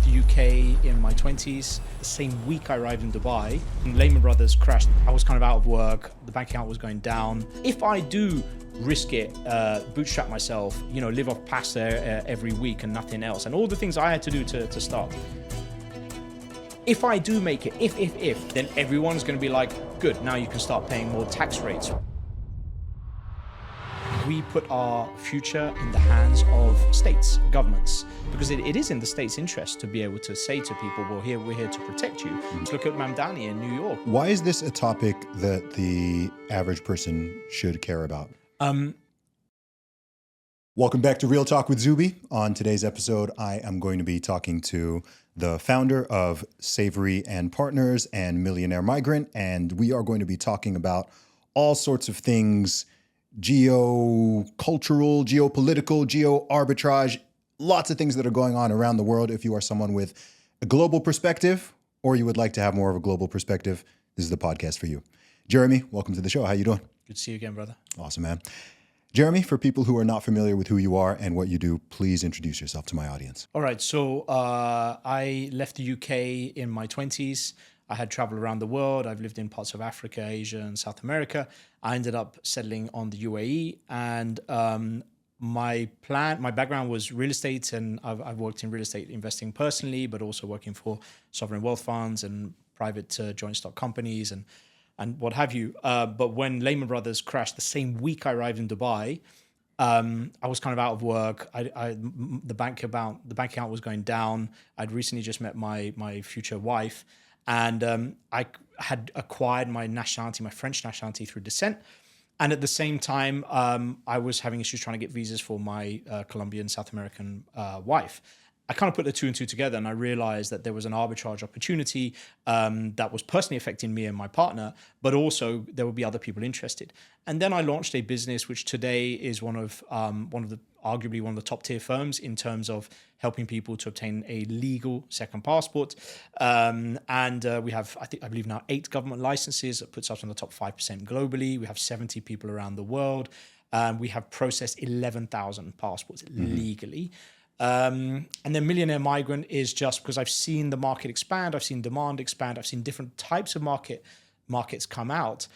the UK in my 20s. The same week I arrived in Dubai, Lehman Brothers crashed. I was kind of out of work. The bank account was going down. If I do risk it, bootstrap myself, live off pasta every week and nothing else, and all the things I had to do to start. If I do make it, if, then everyone's going to be like, good, now you can start paying more tax rates. We put our future in the hands of states, governments, because it is in the state's interest to be able to say to people, well, we're here to protect you. Just look at Mamdani in New York. Why is this a topic that the average person should care about? Welcome back to Real Talk with Zuby. On today's episode, I am going to be talking to the founder of Savory Partners and Millionaire Migrant, and we are going to be talking about all sorts of things: geo-cultural, geopolitical, geo-arbitrage, lots of things that are going on around the world. If you are someone with a global perspective, or you would like to have more of a global perspective, this is the podcast for you. Jeremy, welcome to the show. How you doing? Good to see you again, brother. Awesome, man. Jeremy, for people who are not familiar with who you are and what you do, please introduce yourself to my audience. All right. So I left the UK in my 20s. I had traveled around the world. I've lived in parts of Africa, Asia, and South America. I ended up settling on the UAE. And my background was real estate. And I've worked in real estate investing personally, but also working for sovereign wealth funds and private joint stock companies and what have you. But when Lehman Brothers crashed, the same week I arrived in Dubai, I was kind of out of work. The bank account was going down. I'd recently just met my future wife, and I had acquired my nationality, my French nationality, through descent. And at the same time, I was having issues trying to get visas for my Colombian, South American wife. I kind of put the two and two together, and I realized that there was an arbitrage opportunity that was personally affecting me and my partner, but also there would be other people interested. And then I launched a business which today is arguably one of the top tier firms in terms of helping people to obtain a legal second passport. And we have, I believe now 8 government licenses. That puts us on the top 5% globally. We have 70 people around the world. We have processed 11,000 passports legally. And then Millionaire Migrant is just because I've seen the market expand, I've seen demand expand, I've seen different types of markets come out.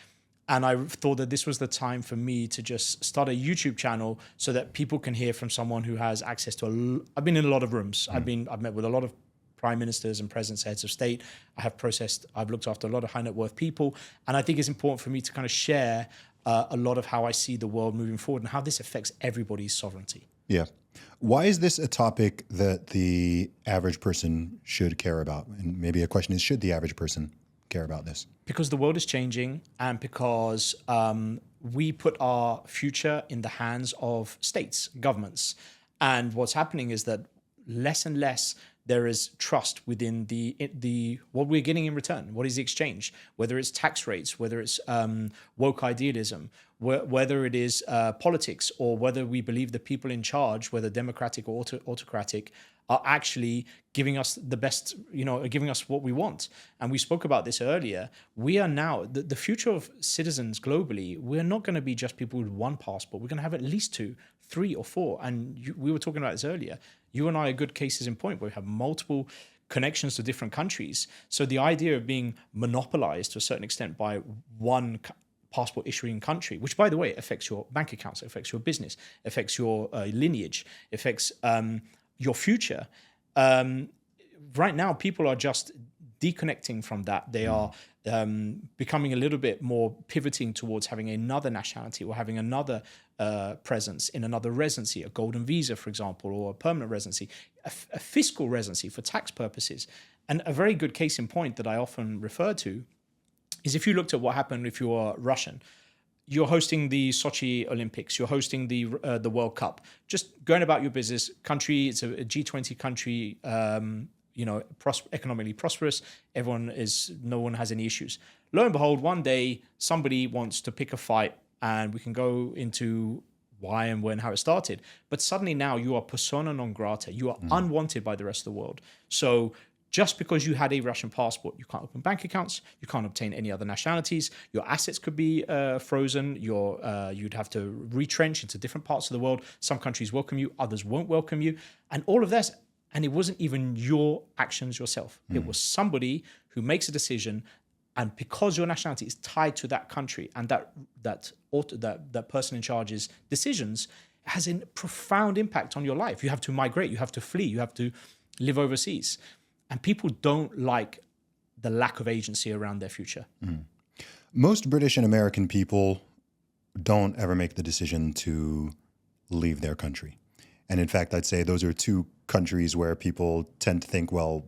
And I thought that this was the time for me to just start a YouTube channel so that people can hear from someone who has access to I've been in a lot of rooms. I've met with a lot of prime ministers and presidents, heads of state. I've looked after a lot of high net worth people. And I think it's important for me to kind of share a lot of how I see the world moving forward and how this affects everybody's sovereignty. Yeah. Why is this a topic that the average person should care about? And maybe a question is, should the average person care about this? Because the world is changing, and because we put our future in the hands of states, governments. And what's happening is that less and less there is trust within the what we're getting in return. What is the exchange? Whether it's tax rates, whether it's woke idealism, whether it is politics, or whether we believe the people in charge, whether democratic or autocratic, are actually giving us the best, giving us what we want. And we spoke about this earlier. We are now, the future of citizens globally, we're not going to be just people with one passport. We're going to have at least 2, 3, or 4. And we were talking about this earlier. You and I are good cases in point where we have multiple connections to different countries. So the idea of being monopolized to a certain extent by one passport issuing country, which, by the way, affects your bank accounts, affects your business, affects your lineage, affects your future. Right now, people are just deconnecting from that. They are becoming a little bit more pivoting towards having another nationality or having another presence in another residency, a golden visa, for example, or a permanent residency, a fiscal residency for tax purposes. And a very good case in point that I often refer to is if you looked at what happened if you are Russian. You're hosting the Sochi Olympics. You're hosting the World Cup. Just going about your business. Country, it's a G20 country. Economically prosperous. No one has any issues. Lo and behold, one day somebody wants to pick a fight, and we can go into why and when, how it started. But suddenly now you are persona non grata. You are unwanted by the rest of the world. So just because you had a Russian passport, you can't open bank accounts, you can't obtain any other nationalities, your assets could be frozen, you'd have to retrench into different parts of the world. Some countries welcome you, others won't welcome you. And all of this And it wasn't even your actions yourself. It was somebody who makes a decision, and because your nationality is tied to that country and that person in charge's decisions has a profound impact on your life. You have to migrate, you have to flee, you have to live overseas. And people don't like the lack of agency around their future. Most British and American people don't ever make the decision to leave their country. And in fact, I'd say those are two countries where people tend to think, well,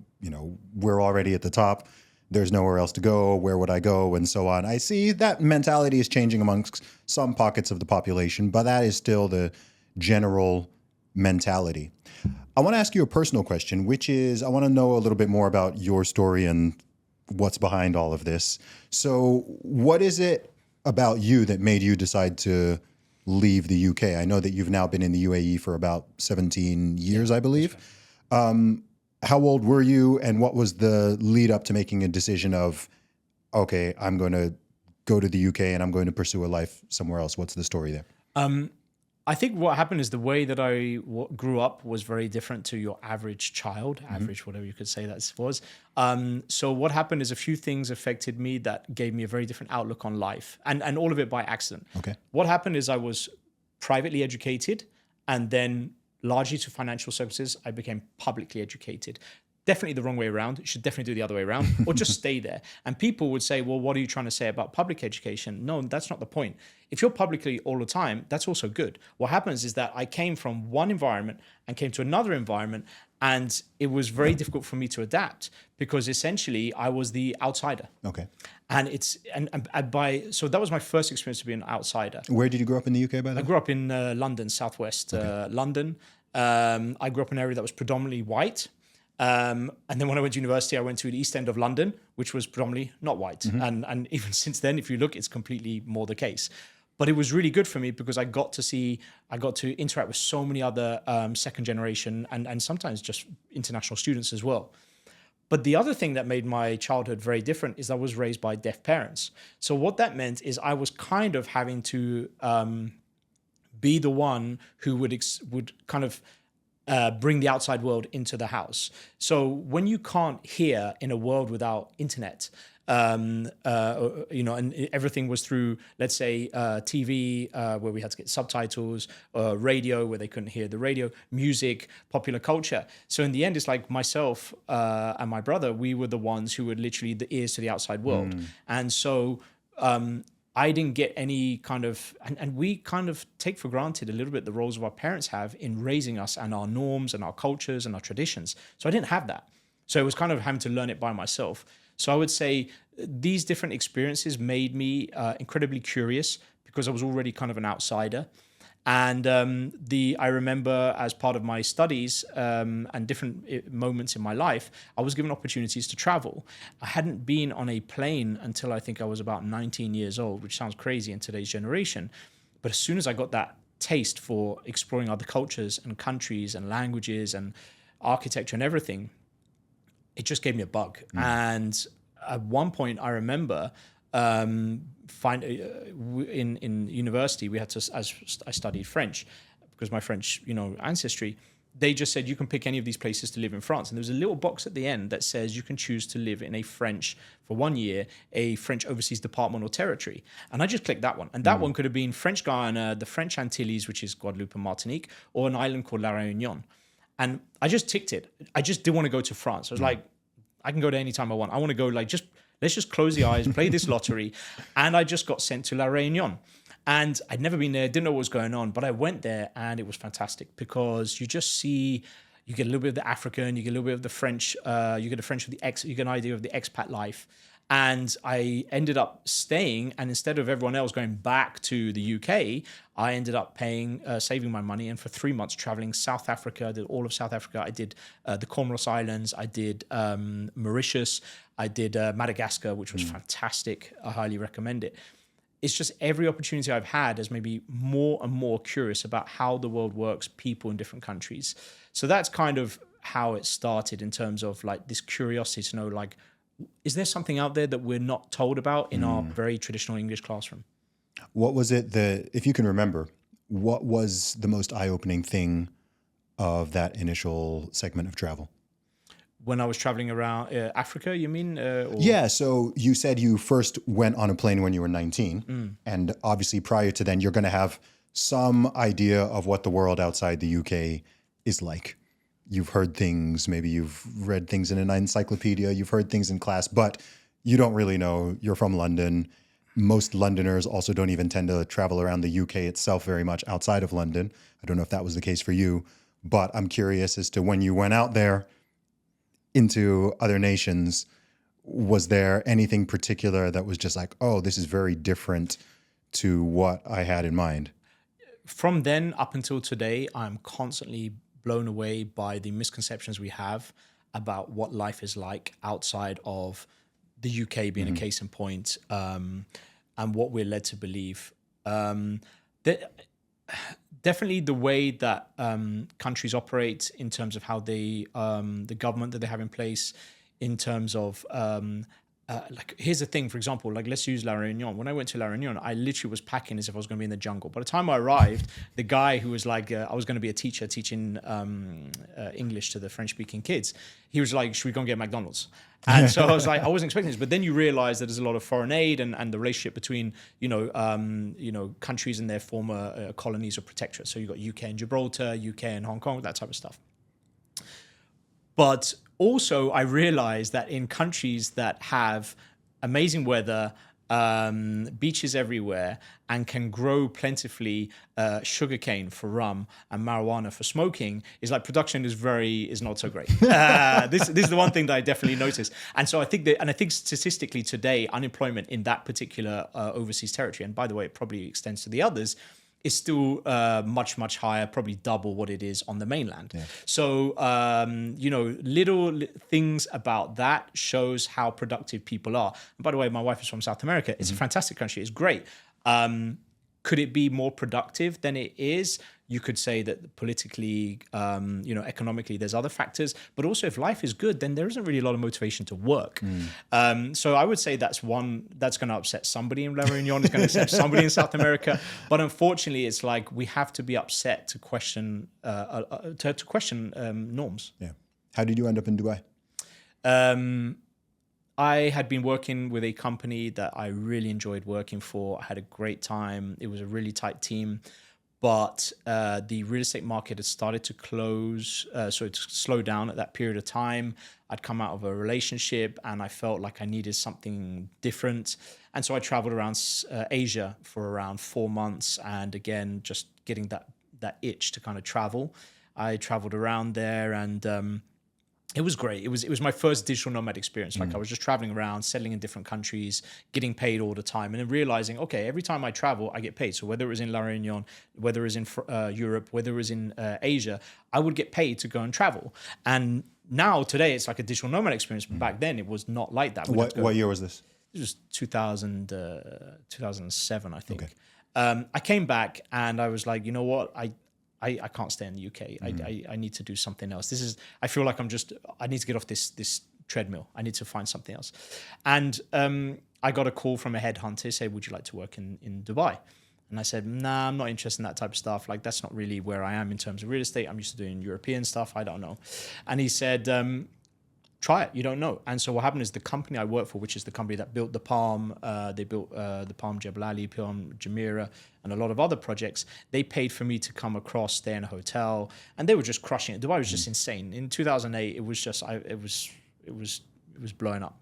we're already at the top. There's nowhere else to go. Where would I go? And so on. I see that mentality is changing amongst some pockets of the population, but that is still the general mentality. I want to ask you a personal question, which is I want to know a little bit more about your story and what's behind all of this. So what is it about you that made you decide to leave the UK? I know that you've now been in the UAE for about 17 years, I believe. How old were you, and what was the lead up to making a decision of, okay, I'm going to go to the UK and I'm going to pursue a life somewhere else? What's the story there? I think what happened is the way that I grew up was very different to your average child, average, whatever you could say that was. So what happened is a few things affected me that gave me a very different outlook on life, and all of it by accident. Okay. What happened is I was privately educated, and then largely to financial services, I became publicly educated. Definitely the wrong way around. You should definitely do the other way around, or just stay there. And people would say, well, what are you trying to say about public education? No, that's not the point. If you're publicly all the time, that's also good. What happens is that I came from one environment and came to another environment, and it was very difficult for me to adapt because essentially I was the outsider. Okay. And so that was my first experience to be an outsider. Where did you grow up in the UK, by the way? I grew up in London, southwest London. I grew up in an area that was predominantly white. And then when I went to university, I went to the East End of London, which was predominantly not white. And even since then, if you look, it's completely more the case. But it was really good for me because I got to interact with so many other second generation and sometimes just international students as well. But the other thing that made my childhood very different is I was raised by deaf parents. So what that meant is I was kind of having to be the one who would kind of bring the outside world into the house. So when you can't hear in a world without internet, and everything was through, let's say, TV, where we had to get subtitles, radio, where they couldn't hear the radio, music, popular culture. So in the end, it's like myself and my brother, we were the ones who were literally the ears to the outside world. And so I didn't get any kind of, and we kind of take for granted a little bit the roles of our parents have in raising us and our norms and our cultures and our traditions. So I didn't have that. So it was kind of having to learn it by myself. So I would say these different experiences made me incredibly curious because I was already kind of an outsider. And I remember as part of my studies and different moments in my life, I was given opportunities to travel. I hadn't been on a plane until I think I was about 19 years old, which sounds crazy in today's generation. But as soon as I got that taste for exploring other cultures and countries and languages and architecture and everything, it just gave me a bug. And at one point, I remember in university, we had to, as I studied French, because my French, ancestry, they just said, you can pick any of these places to live in France. And there was a little box at the end that says you can choose to live in for 1 year, a French overseas department or territory. And I just clicked that one. And that one could have been French Guiana, the French Antilles, which is Guadeloupe and Martinique, or an island called La Réunion. And I just ticked it. I just didn't want to go to France. I was like, I can go there anytime I want. I want to go let's just close the eyes, play this lottery. And I just got sent to La Réunion. And I'd never been there, didn't know what was going on, but I went there and it was fantastic because you just see, you get a little bit of the African, you get a little bit of the French, you get an idea of the expat life. And I ended up staying, and instead of everyone else going back to the UK, I ended up saving my money, and for 3 months traveling South Africa, I did all of South Africa. I did the Comoros Islands, I did Mauritius, I did Madagascar, which was fantastic. I highly recommend it. It's just every opportunity I've had has made me more and more curious about how the world works, people in different countries. So that's kind of how it started in terms of like this curiosity to know, like, is there something out there that we're not told about in our very traditional English classroom? What was it if you can remember, what was the most eye-opening thing of that initial segment of travel? When I was traveling around Africa, you mean? Or? Yeah. So you said you first went on a plane when you were 19. And obviously, prior to then, you're going to have some idea of what the world outside the UK is like. You've heard things, maybe you've read things in an encyclopedia, you've heard things in class, but you don't really know. You're from London. Most Londoners also don't even tend to travel around the UK itself very much outside of London. I don't know if that was the case for you, but I'm curious as to when you went out there into other nations, was there anything particular that was just like, oh, this is very different to what I had in mind? From then up until today, I'm constantly blown away by the misconceptions we have about what life is like outside of the UK being a case in point, and what we're led to believe. Definitely the way that countries operate in terms of how they, the government that they have in place, in terms of like, here's the thing, for example, like, let's use La Réunion. When I went to La Réunion, I literally was packing as if I was going to be in the jungle. By the time I arrived, the guy who was like, I was going to be a teacher teaching English to the French-speaking kids, he was like, should we go and get McDonald's? And so I was like, I wasn't expecting this. But then you realize that there's a lot of foreign aid and the relationship between, countries and their former colonies or protectorates. So you've got UK and Gibraltar, UK and Hong Kong, that type of stuff. But also, I realized that in countries that have amazing weather, beaches everywhere, and can grow plentifully sugarcane for rum and marijuana for smoking, is like production is not so great. This is the one thing that I definitely noticed. And so I think statistically today, unemployment in that particular overseas territory, and by the way, it probably extends to the others, is still much, much higher, probably double what it is on the mainland. Yeah. So, little things about that shows how productive people are. And by the way, my wife is from South America. It's a fantastic country. It's great. Could it be more productive than it is? You could say that politically, economically, there's other factors. But also, if life is good, then there isn't really a lot of motivation to work. So I would say that's one that's going to upset somebody in La Réunion. It's going to upset somebody in South America. But unfortunately, it's like we have to be upset to question norms. Yeah. How did you end up in Dubai? I had been working with a company that I really enjoyed working for. I had a great time. It was a really tight team. But the real estate market had started to close, so it slowed down at that period of time. I'd come out of a relationship and I felt like I needed something different. And so I traveled around Asia for around 4 months, and again, just getting that itch to kind of travel. I traveled around there, and it was great. It was my first digital nomad experience. Like, I was just traveling around, settling in different countries, getting paid all the time, and then realizing, okay, every time I travel, I get paid. So whether it was in La Réunion, whether it was in Europe, whether it was in Asia, I would get paid to go and travel. And now today, it's like a digital nomad experience. But back then, it was not like that. What year was this? It was 2007, I think. Okay. I came back and I was like, you know what? I can't stay in the UK. I need to do something else. I feel like I need to get off this treadmill. I need to find something else. And I got a call from a headhunter, say, would you like to work in Dubai? And I said, nah, I'm not interested in that type of stuff. Like, that's not really where I am in terms of real estate. I'm used to doing European stuff. I don't know. And he said, try it. You don't know. And so what happened is the company I work for, which is the company that built the Palm, they built the Palm Jebel Ali, Palm Jumeirah, and a lot of other projects. They paid for me to come across, stay in a hotel, and they were just crushing it. Dubai was just insane. In 2008, it was just it was blowing up.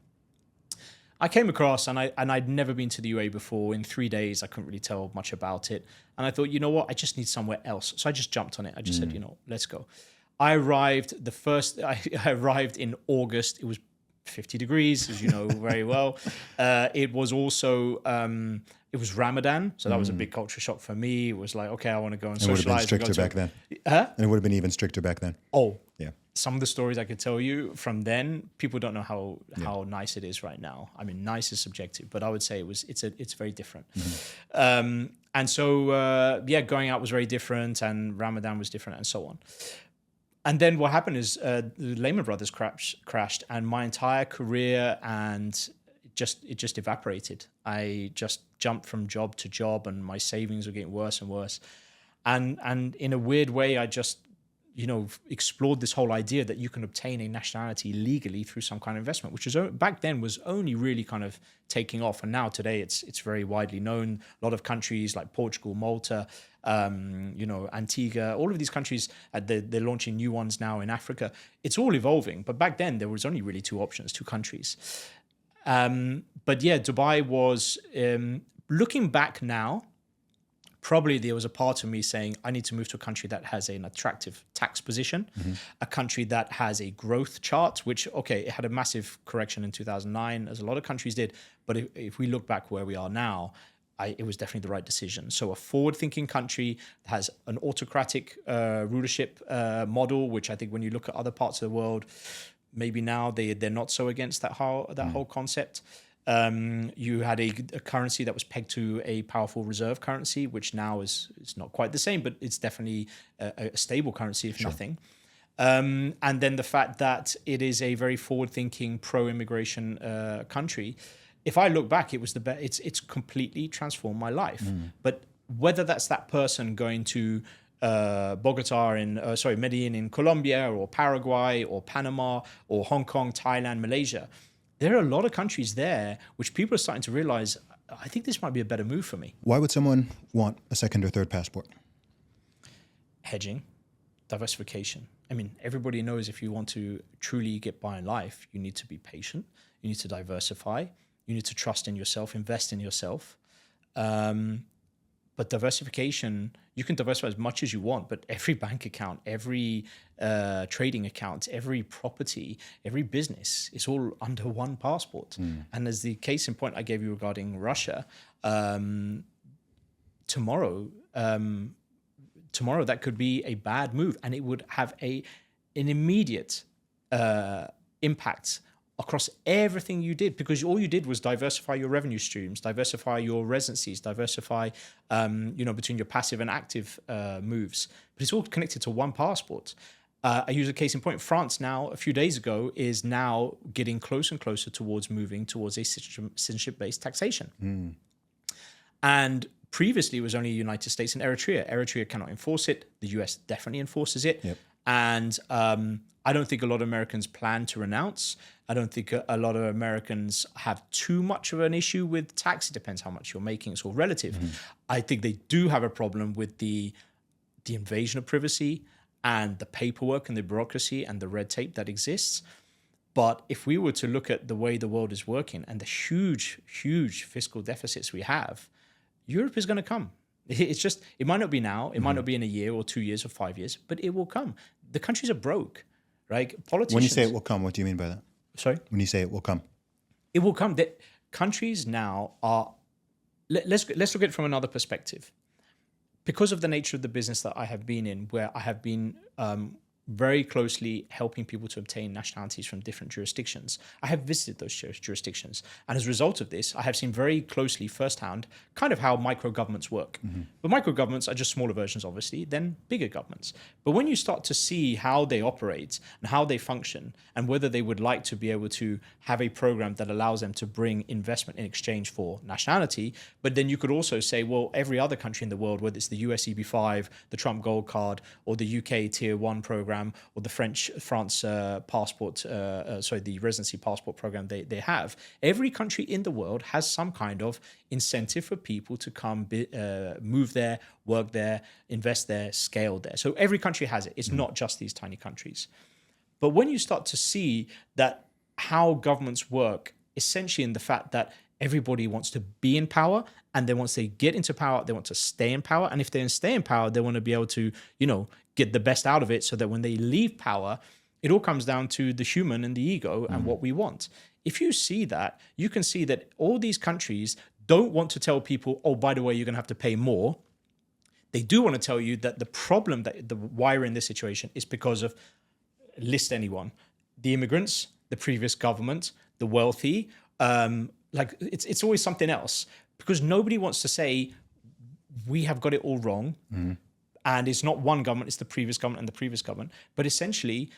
I came across, and I'd never been to the UAE before. In 3 days, I couldn't really tell much about it, and I thought, you know what, I just need somewhere else. So I just jumped on it. I just said, let's go. I arrived in August. It was 50 degrees, as you know very well. It was also, it was Ramadan. So that was a big culture shock for me. It was like, okay, I want to go and socialize. It would have been stricter back then. Huh? And it would have been even stricter back then. Oh, yeah. Some of the stories I could tell you from then, people don't know how nice it is right now. I mean, nice is subjective, but I would say it's very different. And so, going out was very different, and Ramadan was different, and so on. And then what happened is the Lehman Brothers crashed, and my entire career it just evaporated. I just jumped from job to job, and my savings were getting worse and worse. And in a weird way, I just explored this whole idea that you can obtain a nationality legally through some kind of investment, which was back then was only really kind of taking off. And now today it's very widely known. A lot of countries like Portugal, Malta, Antigua, all of these countries, they're launching new ones now in Africa. It's all evolving. But back then there was only really two options, two countries. But yeah, Dubai was, looking back now, probably there was a part of me saying, I need to move to a country that has an attractive tax position, a country that has a growth chart, which, it had a massive correction in 2009, as a lot of countries did. But if we look back where we are now, it was definitely the right decision. So a forward-thinking country that has an autocratic rulership model, which I think when you look at other parts of the world, maybe now they're not so against that whole concept. You had a currency that was pegged to a powerful reserve currency, which now is not quite the same, but it's definitely a stable currency, if nothing. And then the fact that it is a very forward-thinking, pro-immigration country. If I look back, it was it's completely transformed my life. But whether that's that person going to Medellin in Colombia, or Paraguay, or Panama, or Hong Kong, Thailand, Malaysia. There are a lot of countries there which people are starting to realize, I think this might be a better move for me. Why would someone want a second or third passport? Hedging, diversification. I mean, everybody knows if you want to truly get by in life, you need to be patient, you need to diversify, you need to trust in yourself, invest in yourself. But diversification, you can diversify as much as you want, but every bank account, every trading account, every property, every business is all under one passport. And as the case in point I gave you regarding Russia, tomorrow that could be a bad move, and it would have an immediate impact across everything you did, because all you did was diversify your revenue streams, diversify your residencies, diversify, between your passive and active moves. But it's all connected to one passport. I use a case in point. France now, a few days ago, is now getting closer and closer towards moving towards a citizenship-based taxation. And previously, it was only the United States and Eritrea. Eritrea cannot enforce it. The US definitely enforces it. Yep. And I don't think a lot of Americans plan to renounce. I don't think a lot of Americans have too much of an issue with tax. It depends how much you're making. It's all relative. I think they do have a problem with the invasion of privacy and the paperwork and the bureaucracy and the red tape that exists. But if we were to look at the way the world is working and the huge, huge fiscal deficits we have, Europe is going to come. It's just, it might not be now, it might not be in a year or 2 years or 5 years, but it will come. The countries are broke, right? Politicians. When you say it will come, what do you mean by that? Sorry? When you say it will come? It will come. The countries now are, let's look at it from another perspective. Because of the nature of the business that I have been in, where I have been very closely helping people to obtain nationalities from different jurisdictions, I have visited those jurisdictions. And as a result of this, I have seen very closely firsthand kind of how micro-governments work. But micro-governments are just smaller versions, obviously, than bigger governments. But when you start to see how they operate and how they function, and whether they would like to be able to have a program that allows them to bring investment in exchange for nationality, but then you could also say, well, every other country in the world, whether it's the US EB5, the Trump Gold Card, or the UK Tier 1 program, or the France passport, the residency passport program they have. Every country in the world has some kind of incentive for people to come move there, work there, invest there, scale there. So every country has it. It's not just these tiny countries. But when you start to see that how governments work, essentially in the fact that everybody wants to be in power, and then once they get into power, they want to stay in power. And if they stay in power, they want to be able to, get the best out of it, so that when they leave power, it all comes down to the human and the ego and what we want. If you see that, you can see that all these countries don't want to tell people, oh, by the way, you're going to have to pay more. They do want to tell you that the problem why we're in this situation is because of, list anyone, the immigrants, the previous government, the wealthy, it's always something else, because nobody wants to say we have got it all wrong. And it's not one government, it's the previous government and the previous government. But essentially,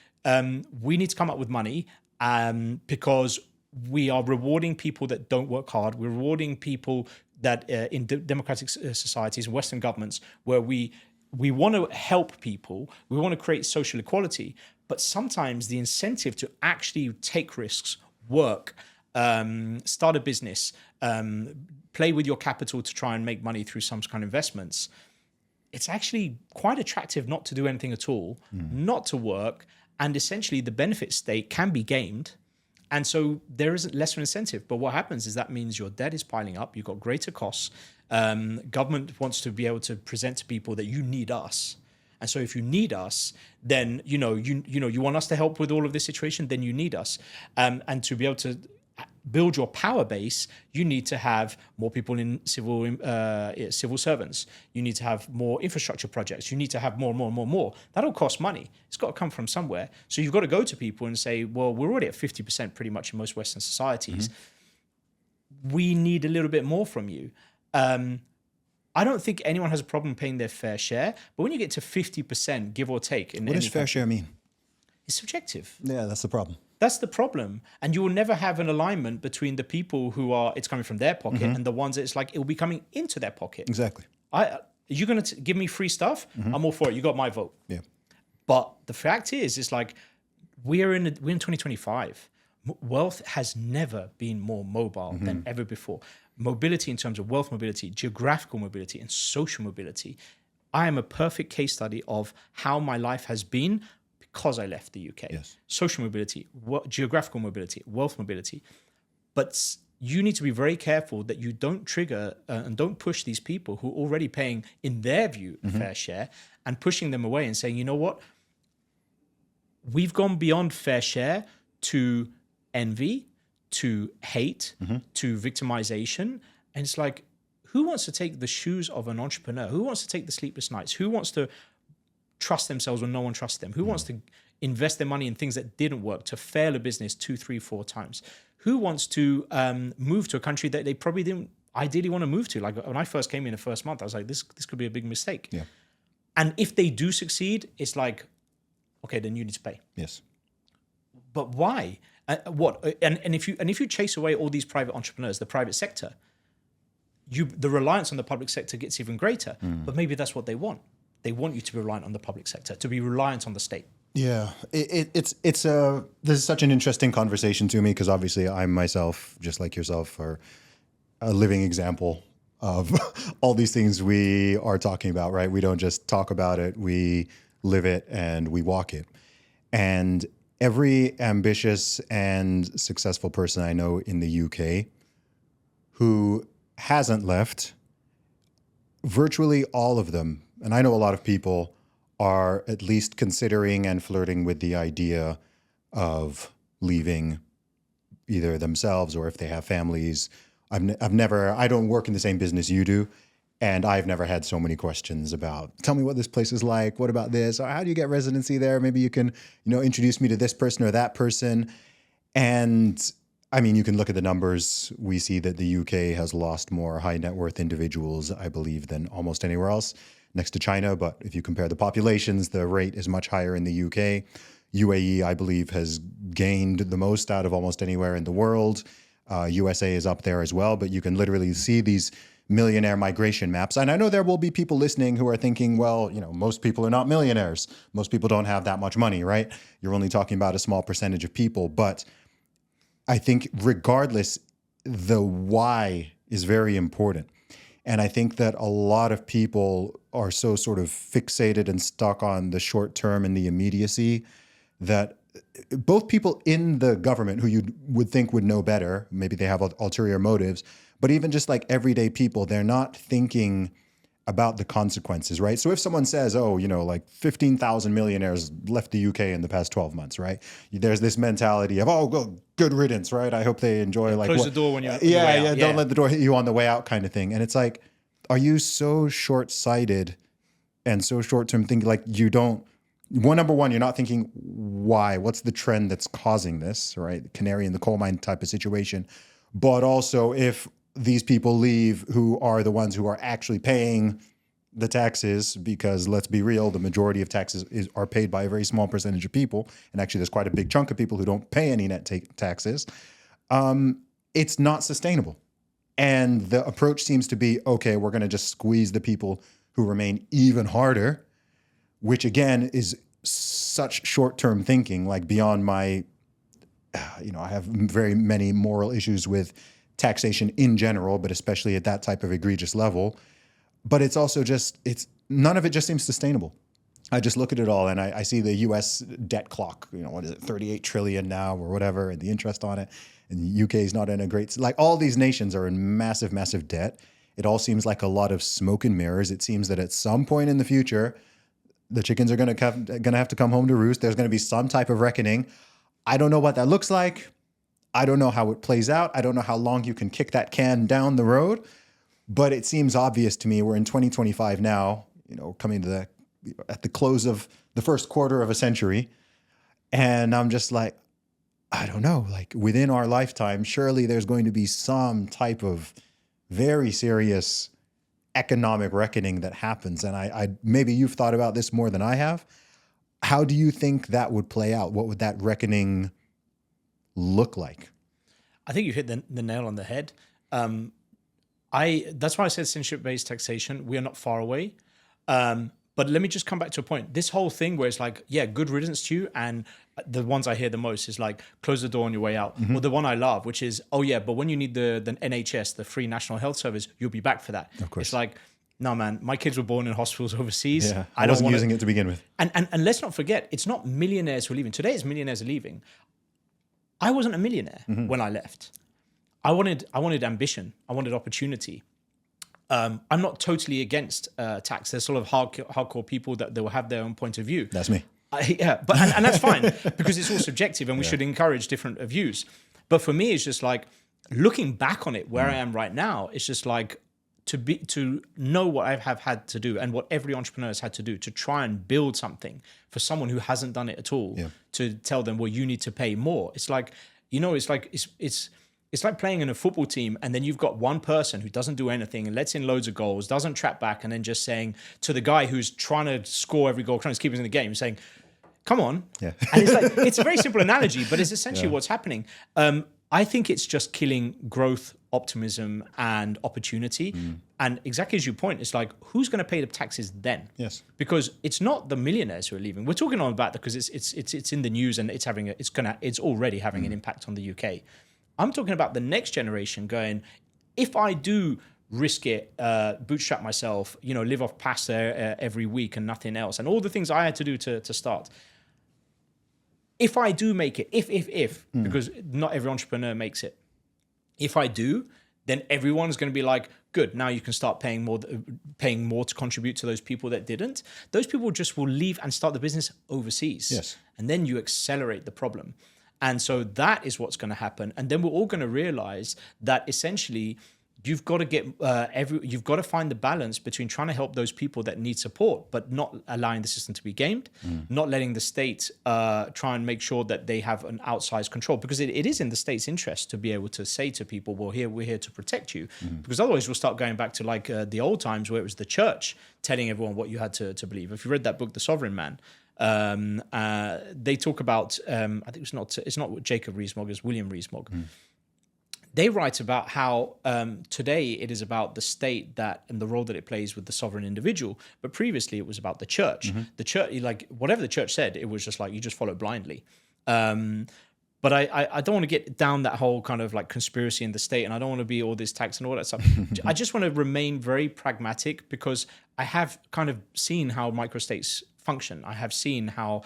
we need to come up with money because we are rewarding people that don't work hard. We're rewarding people that in democratic societies and Western governments where we we want to help people, we want to create social equality, but sometimes the incentive to actually take risks, work, start a business, play with your capital to try and make money through some kind of investments, it's actually quite attractive not to do anything at all, not to work, and essentially the benefit state can be gamed. And so there isn't less of an incentive. But what happens is that means your debt is piling up, you've got greater costs. Government wants to be able to present to people that you need us. And so if you need us, then you want us to help with all of this situation, then you need us. And to be able to build your power base, you need to have more people in civil servants. You need to have more infrastructure projects. You need to have more. That'll cost money. It's got to come from somewhere. So you've got to go to people and say, well, we're already at 50% pretty much in most Western societies. We need a little bit more from you. I don't think anyone has a problem paying their fair share, but when you get to 50%, give or take, what does fair share mean? It's subjective. Yeah, that's the problem. That's the problem. And you will never have an alignment between the people who are, it's coming from their pocket and the ones that it's like, it will be coming into their pocket. Exactly. You're going to give me free stuff? I'm all for it. You got my vote. Yeah. But the fact is, it's like, we're in 2025. Wealth has never been more mobile than ever before. Mobility in terms of wealth mobility, geographical mobility, and social mobility. I am a perfect case study of how my life has been because I left the UK. Yes. Social mobility, geographical mobility, wealth mobility. But you need to be very careful that you don't trigger and don't push these people who are already paying, in their view, a fair share, and pushing them away and saying, you know what? We've gone beyond fair share to envy, to hate, to victimization. And it's like, who wants to take the shoes of an entrepreneur? Who wants to take the sleepless nights? Who wants to trust themselves when no one trusts them? Who wants to invest their money in things that didn't work, to fail a business 2, 3, 4 times? Who wants to move to a country that they probably didn't ideally want to move to? Like when I first came in the first month, I was like, this could be a big mistake. Yeah. And if they do succeed, it's like, okay, then you need to pay. Yes. But why? What? And if you chase away all these private entrepreneurs, the private sector, the reliance on the public sector gets even greater. But maybe that's what they want. They want you to be reliant on the public sector, to be reliant on the state. Yeah, this is such an interesting conversation to me because obviously I myself, just like yourself, are a living example of all these things we are talking about, right? We don't just talk about it, we live it and we walk it. And every ambitious and successful person I know in the UK who hasn't left, virtually all of them, and I know a lot of people, are at least considering and flirting with the idea of leaving either themselves or if they have families. I don't work in the same business you do, and I've never had so many questions about, tell me what this place is like, what about this, or how do you get residency there? Maybe you can, introduce me to this person or that person. And I mean, you can look at the numbers. We see that the UK has lost more high net worth individuals, I believe, than almost anywhere else, next to China. But if you compare the populations, the rate is much higher in the UK. UAE, I believe, has gained the most out of almost anywhere in the world. USA is up there as well, but you can literally see these millionaire migration maps. And I know there will be people listening who are thinking, well, most people are not millionaires. Most people don't have that much money, right? You're only talking about a small percentage of people. But I think regardless, the why is very important. And I think that a lot of people are so sort of fixated and stuck on the short term and the immediacy that both people in the government who you would think would know better, maybe they have ulterior motives, but even just like everyday people, they're not thinking about the consequences, right? So if someone says, like 15,000 millionaires left the UK in the past 12 months, right? There's this mentality of, good riddance, right? I hope they enjoy Close the door when you're don't let the door hit you on the way out kind of thing. And it's like, are you so short-sighted and so short-term thinking, like number one, you're not thinking why, what's the trend that's causing this, right? Canary in the coal mine type of situation. But also if these people leave who are the ones who are actually paying the taxes, because let's be real, the majority of taxes are paid by a very small percentage of people. And actually there's quite a big chunk of people who don't pay any net taxes. It's not sustainable. And the approach seems to be, okay, we're going to just squeeze the people who remain even harder which again is such short-term thinking, like beyond my, I have very many moral issues with taxation in general, but especially at that type of egregious level. But it's also just, none of it just seems sustainable. I just look at it all and I see the US debt clock, what is it, 38 trillion now or whatever, and the interest on it. And the UK is not in a great, like all these nations are in massive, massive debt. It all seems like a lot of smoke and mirrors. It seems that at some point in the future, the chickens are going to have to come home to roost. There's going to be some type of reckoning. I don't know what that looks like. I don't know how it plays out. I don't know how long you can kick that can down the road. But it seems obvious to me we're in 2025 now, coming to at the close of the first quarter of a century. And I'm just like, I don't know, like within our lifetime, surely there's going to be some type of very serious economic reckoning that happens. And I maybe you've thought about this more than I have. How do you think that would play out? What would that reckoning look like? I think you hit the nail on the head. That's why I said citizenship-based taxation. We are not far away. But let me just come back to a point. This whole thing where it's like, yeah, good riddance to you. And the ones I hear the most is like, close the door on your way out. Or the one I love, which is, oh yeah, but when you need the NHS, the Free National Health Service, you'll be back for that. Of course. It's like, no, man, my kids were born in hospitals overseas. Yeah, I wasn't using it to begin with. And let's not forget, it's not millionaires who are leaving. Today it's millionaires are leaving. I wasn't a millionaire when I left. I wanted ambition. I wanted opportunity. I'm not totally against tax. There's sort of hardcore people that will have their own point of view. That's me. But that's fine because it's all subjective and we should encourage different views. But for me, it's just like looking back on it, where I am right now, it's just like to know what I have had to do and what every entrepreneur has had to do to try and build something for someone who hasn't done it at all. Yeah. To tell them, well, you need to pay more. It's like, it's like playing in a football team and then you've got one person who doesn't do anything and lets in loads of goals, doesn't trap back, and then just saying to the guy who's trying to score every goal, trying to keep us in the game, saying, come on. Yeah. And it's like, it's a very simple analogy, but it's essentially what's happening. I think it's just killing growth, optimism, and opportunity. And exactly as you point, it's like, who's going to pay the taxes then? Yes. Because it's not the millionaires who are leaving. We're talking on about that because it's in the news and it's already having an impact on the UK. I'm talking about the next generation going, if I do risk it, bootstrap myself, live off pasta every week and nothing else, and all the things I had to do to start. If I do make it, because not every entrepreneur makes it. If I do, then everyone's going to be like, good, now you can start paying more to contribute to those people that didn't. Those people just will leave and start the business overseas. Yes. And then you accelerate the problem. And so that is what's going to happen. And then we're all going to realize that essentially you've got to get you've got to find the balance between trying to help those people that need support, but not allowing the system to be gamed, not letting the state try and make sure that they have an outsized control, because it is in the state's interest to be able to say to people, well, we're here to protect you, because otherwise we'll start going back to like the old times where it was the church telling everyone what you had to believe. If you read that book, The Sovereign Man, they talk about I think it's not Jacob Rees-Mogg, it's William Rees-Mogg. They write about how today it is about the state and the role that it plays with the sovereign individual, but previously it was about the church. The church, like whatever the church said, it was just like you just follow blindly. But I don't want to get down that whole kind of like conspiracy in the state, and I don't want to be all this tax and all that stuff. I just want to remain very pragmatic, because I have kind of seen how microstates function. I have seen how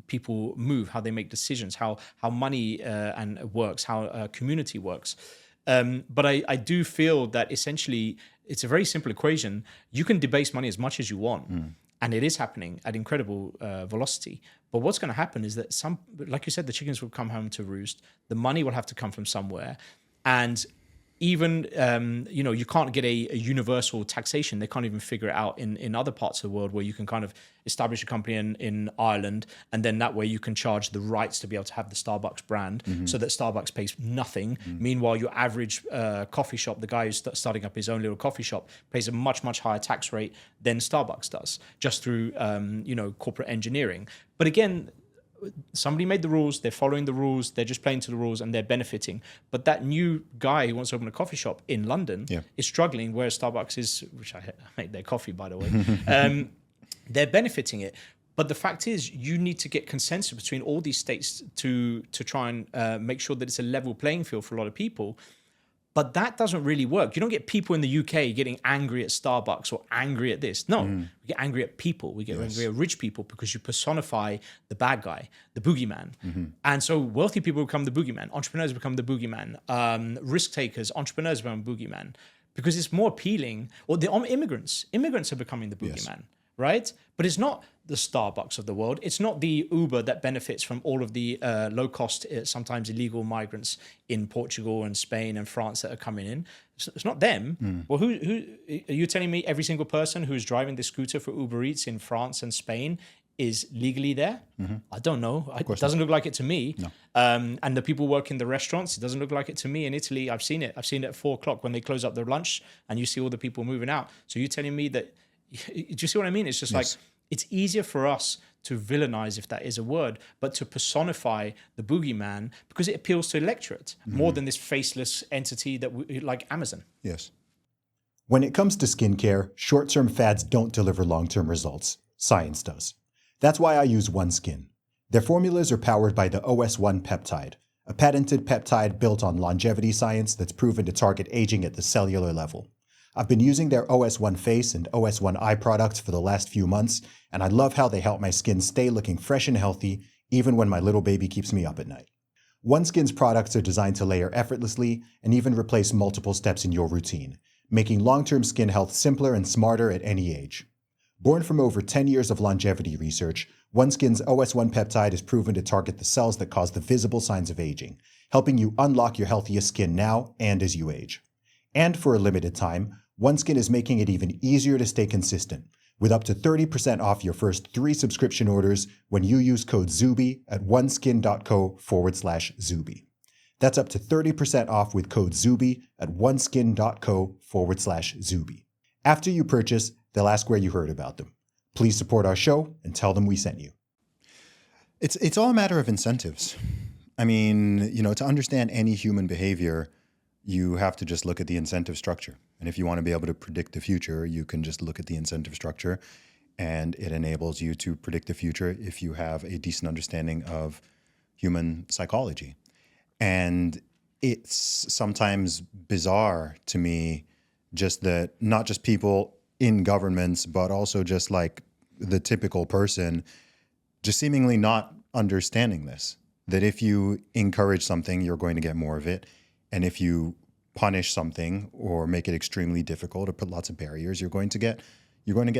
people move, how they make decisions, how money and works, how community works. But I do feel that essentially it's a very simple equation. You can debase money as much as you want, and it is happening at incredible velocity. But what's going to happen is that like you said, the chickens will come home to roost. The money will have to come from somewhere, and even, you can't get a universal taxation. They can't even figure it out in other parts of the world, where you can kind of establish a company in Ireland, and then that way you can charge the rights to be able to have the Starbucks brand, so that Starbucks pays nothing. Meanwhile, your average coffee shop, the guy who's starting up his own little coffee shop, pays a much, much higher tax rate than Starbucks does, just through, corporate engineering. But again, somebody made the rules, they're following the rules, they're just playing to the rules, and they're benefiting. But that new guy who wants to open a coffee shop in London is struggling, whereas Starbucks is, which I hate their coffee, by the way, they're benefiting it. But the fact is, you need to get consensus between all these states to try and make sure that it's a level playing field for a lot of people. But that doesn't really work. You don't get people in the UK getting angry at Starbucks or angry at this. No, we get angry at people. We get angry at rich people because you personify the bad guy, the boogeyman. And so wealthy people become the boogeyman. Entrepreneurs become the boogeyman. Risk takers, entrepreneurs become boogeyman because it's more appealing. Or the immigrants. Immigrants are becoming the boogeyman, right? But it's not the Starbucks of the world. It's not the Uber that benefits from all of the low-cost, sometimes illegal migrants in Portugal and Spain and France that are coming in. It's not them. Well, who are you telling me every single person who's driving the scooter for Uber Eats in France and Spain is legally there? I don't know. It doesn't look like it to me. No. And the people working the restaurants, it doesn't look like it to me. In Italy, I've seen it. I've seen it at 4 o'clock when they close up their lunch and you see all the people moving out. So you're telling me that, do you see what I mean? It's just like, it's easier for us to villainize, if that is a word, but to personify the boogeyman because it appeals to electorate more than this faceless entity that like Amazon. Yes. When it comes to skincare, short-term fads don't deliver long-term results. Science does. That's why I use OneSkin. Their formulas are powered by the OS1 peptide, a patented peptide built on longevity science that's proven to target aging at the cellular level. I've been using their OS1 face and OS1 eye products for the last few months, and I love how they help my skin stay looking fresh and healthy, even when my little baby keeps me up at night. OneSkin's products are designed to layer effortlessly and even replace multiple steps in your routine, making long-term skin health simpler and smarter at any age. Born from over 10 years of longevity research, OneSkin's OS1 peptide is proven to target the cells that cause the visible signs of aging, helping you unlock your healthiest skin now and as you age. And for a limited time, OneSkin is making it even easier to stay consistent, with up to 30% off your first 3 subscription orders when you use code Zuby at oneskin.co/Zuby. That's up to 30% off with code Zuby at oneskin.co/Zuby. After you purchase, they'll ask where you heard about them. Please support our show and tell them we sent you. It's all a matter of incentives. I mean, to understand any human behavior, you have to just look at the incentive structure. And if you want to be able to predict the future, you can just look at the incentive structure, and it enables you to predict the future if you have a decent understanding of human psychology. And it's sometimes bizarre to me just that not just people in governments, but also just like the typical person just seemingly not understanding this, that if you encourage something, you're going to get more of it. And if you punish something or make it extremely difficult or put lots of barriers, you're going to get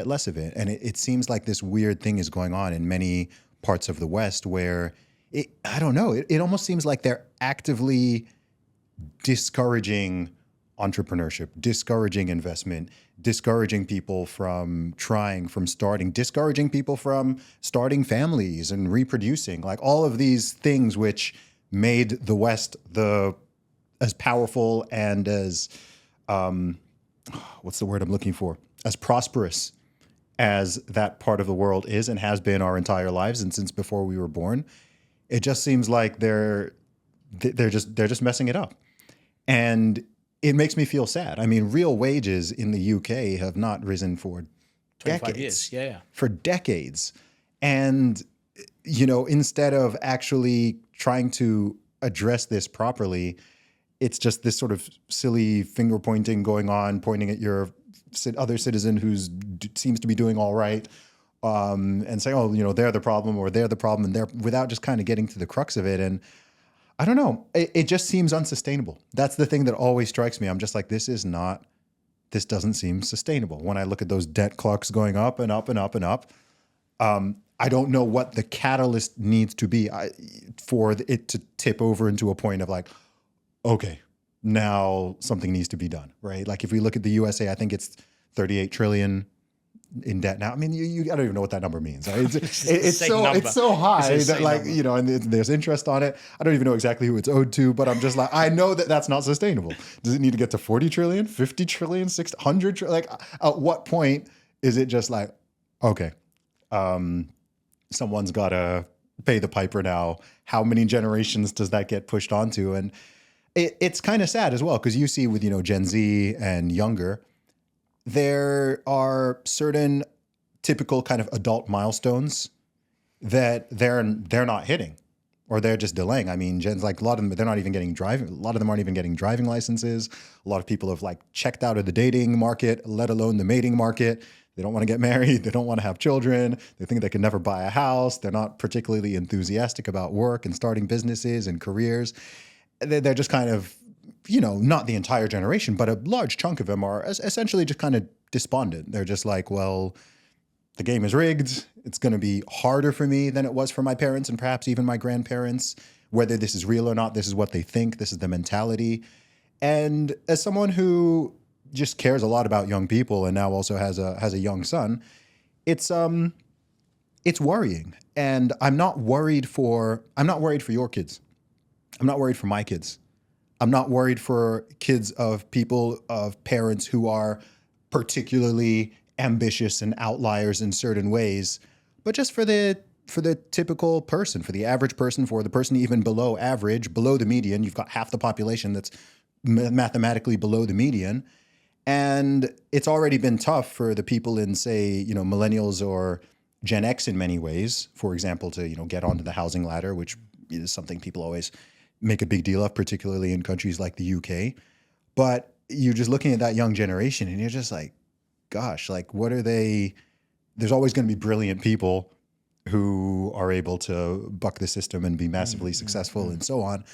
less of it. And it seems like this weird thing is going on in many parts of the West where it almost seems like they're actively discouraging entrepreneurship, discouraging investment, discouraging people from discouraging people from starting families and reproducing, like all of these things which made the West as powerful and as, what's the word I'm looking for? As prosperous as that part of the world is and has been our entire lives and since before we were born. It just seems like they're just messing it up. And it makes me feel sad. I mean, real wages in the UK have not risen for 25 years. Yeah. For decades. And, instead of actually trying to address this properly, it's just this sort of silly finger pointing going on, pointing at your other citizen who seems to be doing all right, and saying, oh, they're the problem or they're the problem, and they're without just kind of getting to the crux of it. And I don't know, it just seems unsustainable. That's the thing that always strikes me. I'm just like, this doesn't seem sustainable. When I look at those debt clocks going up and up and up and up, I don't know what the catalyst needs to be for it to tip over into a point of like, okay, now something needs to be done, right? Like if we look at the USA, I think it's 38 trillion in debt now. I mean, I don't even know what that number means. Right? It's so high that like, and there's interest on it. I don't even know exactly who it's owed to, but I'm just like, I know that that's not sustainable. Does it need to get to 40 trillion, 50 trillion, 600 trillion? Like at what point is it just like, okay, someone's got to pay the piper now. How many generations does that get pushed onto? And it's kind of sad as well, because you see with, Gen Z and younger, there are certain typical kind of adult milestones that they're not hitting, or they're just delaying. I mean, Jen's like, a lot of them, they're not even getting driving. A lot of them aren't even getting driving licenses. A lot of people have like checked out of the dating market, let alone the mating market. They don't want to get married. They don't want to have children. They think they can never buy a house. They're not particularly enthusiastic about work and starting businesses and careers. They're just kind of, not the entire generation, but a large chunk of them are essentially just kind of despondent. They're just like, well, the game is rigged. It's going to be harder for me than it was for my parents and perhaps even my grandparents. Whether this is real or not, this is what they think. This is the mentality. And as someone who just cares a lot about young people and now also has a young son, it's worrying. And I'm not worried for your kids. I'm not worried for my kids. I'm not worried for kids of parents who are particularly ambitious and outliers in certain ways, but just for the typical person, for the average person, for the person even below average, below the median. You've got half the population that's mathematically below the median. And it's already been tough for the people in, say, millennials or Gen X in many ways, for example, to, get onto the housing ladder, which is something people always make a big deal of, particularly in countries like the UK. But you're just looking at that young generation and you're just like, gosh, like, what are they? There's always going to be brilliant people who are able to buck the system and be massively successful and so on.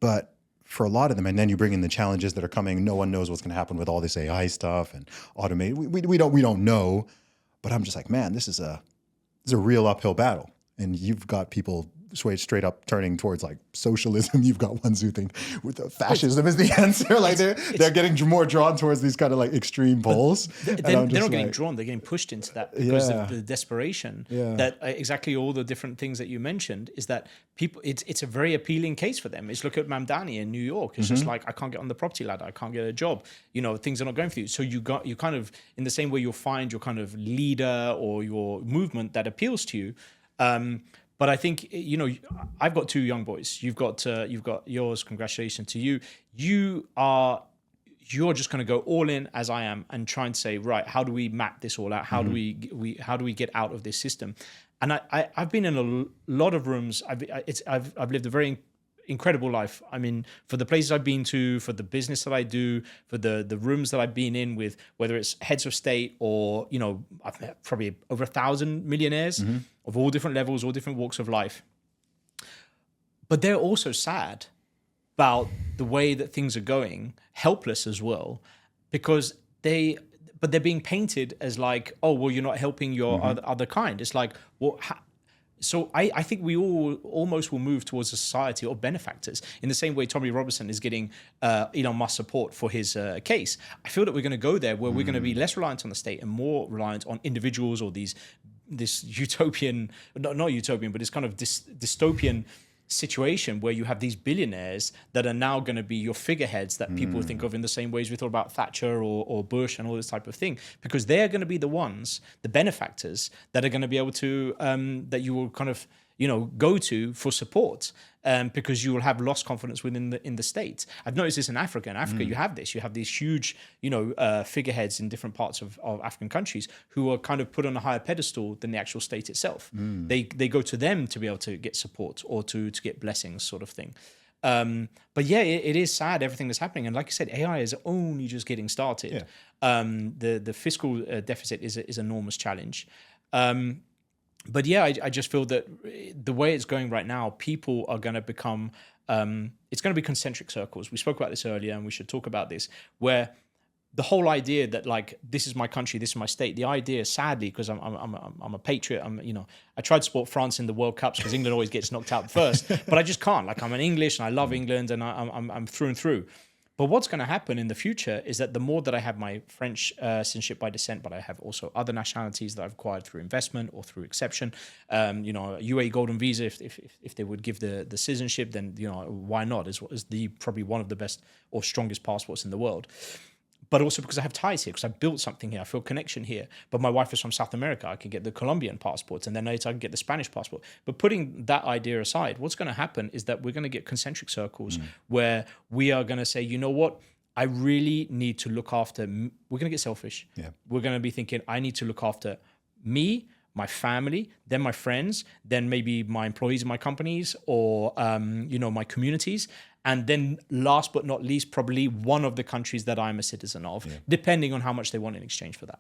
But for a lot of them, and then you bring in the challenges that are coming. No one knows what's going to happen with all this AI stuff and automate. We don't know. But I'm just like, man, this is a real uphill battle. And you've got people straight up turning towards like socialism. You've got ones who think with fascism is the answer. Like they're getting more drawn towards these kind of like extreme poles. They're not getting drawn. They're getting pushed into that because of the desperation. That exactly all the different things that you mentioned is that people. It's a very appealing case for them. It's look at Mamdani in New York. It's just like, I can't get on the property ladder. I can't get a job. Things are not going for you. So you kind of, in the same way you'll find your kind of leader or your movement that appeals to you. But I think, I've got two young boys. You've got yours. Congratulations to you. You're just going to go all in as I am and try and say, right, how do we map this all out? How do we get out of this system? And I've been in a lot of rooms. I've lived a very incredible life. I mean, for the places I've been to, for the business that I do, for the rooms that I've been in with, whether it's heads of state or, I've met probably over 1,000 millionaires of all different levels, all different walks of life. But they're also sad about the way that things are going, helpless as well, because they're being painted as like, oh, well, you're not helping your other kind. It's like, well, so I think we all almost will move towards a society of benefactors in the same way Tommy Robinson is getting Elon Musk support for his case. I feel that we're going to go there where we're going to be less reliant on the state and more reliant on individuals or this utopian, not utopian, but this kind of dystopian situation where you have these billionaires that are now going to be your figureheads that people think of in the same ways we thought about Thatcher or Bush and all this type of thing, because they're going to be the ones, the benefactors that are going to be able to that you will kind of go to for support, because you will have lost confidence within the state. I've noticed this in Africa. In Africa, you have these huge figureheads in different parts of African countries who are kind of put on a higher pedestal than the actual state itself. They go to them to be able to get support or to get blessings, sort of thing. But yeah, it is sad, everything that's happening. And like I said, AI is only just getting started. The fiscal deficit is an enormous challenge. But yeah, I just feel that the way it's going right now, people are going to become, it's going to be concentric circles. We spoke about this earlier, and we should talk about this, where the whole idea that like, this is my country, this is my state. The idea, sadly, because I'm a patriot. I tried to support France in the World Cups because England always gets knocked out first, but I just can't. Like, I'm an English and I love England and I'm through and through. But what's going to happen in the future is that the more that I have my French citizenship by descent, but I have also other nationalities that I've acquired through investment or through exception, UAE golden visa, if they would give the citizenship, then why not? Is probably one of the best or strongest passports in the world. But also because I have ties here, because I built something here, I feel connection here. But my wife is from South America, I can get the Colombian passport, and then later I can get the Spanish passport. But putting that idea aside, what's going to happen is that we're going to get concentric circles where we are going to say, you know what, I really need to look after, we're going to get selfish. Yeah. We're going to be thinking, I need to look after me, my family, then my friends, then maybe my employees in my companies, or my communities, and then last but not least, probably one of the countries that I'm a citizen of, depending on how much they want in exchange for that.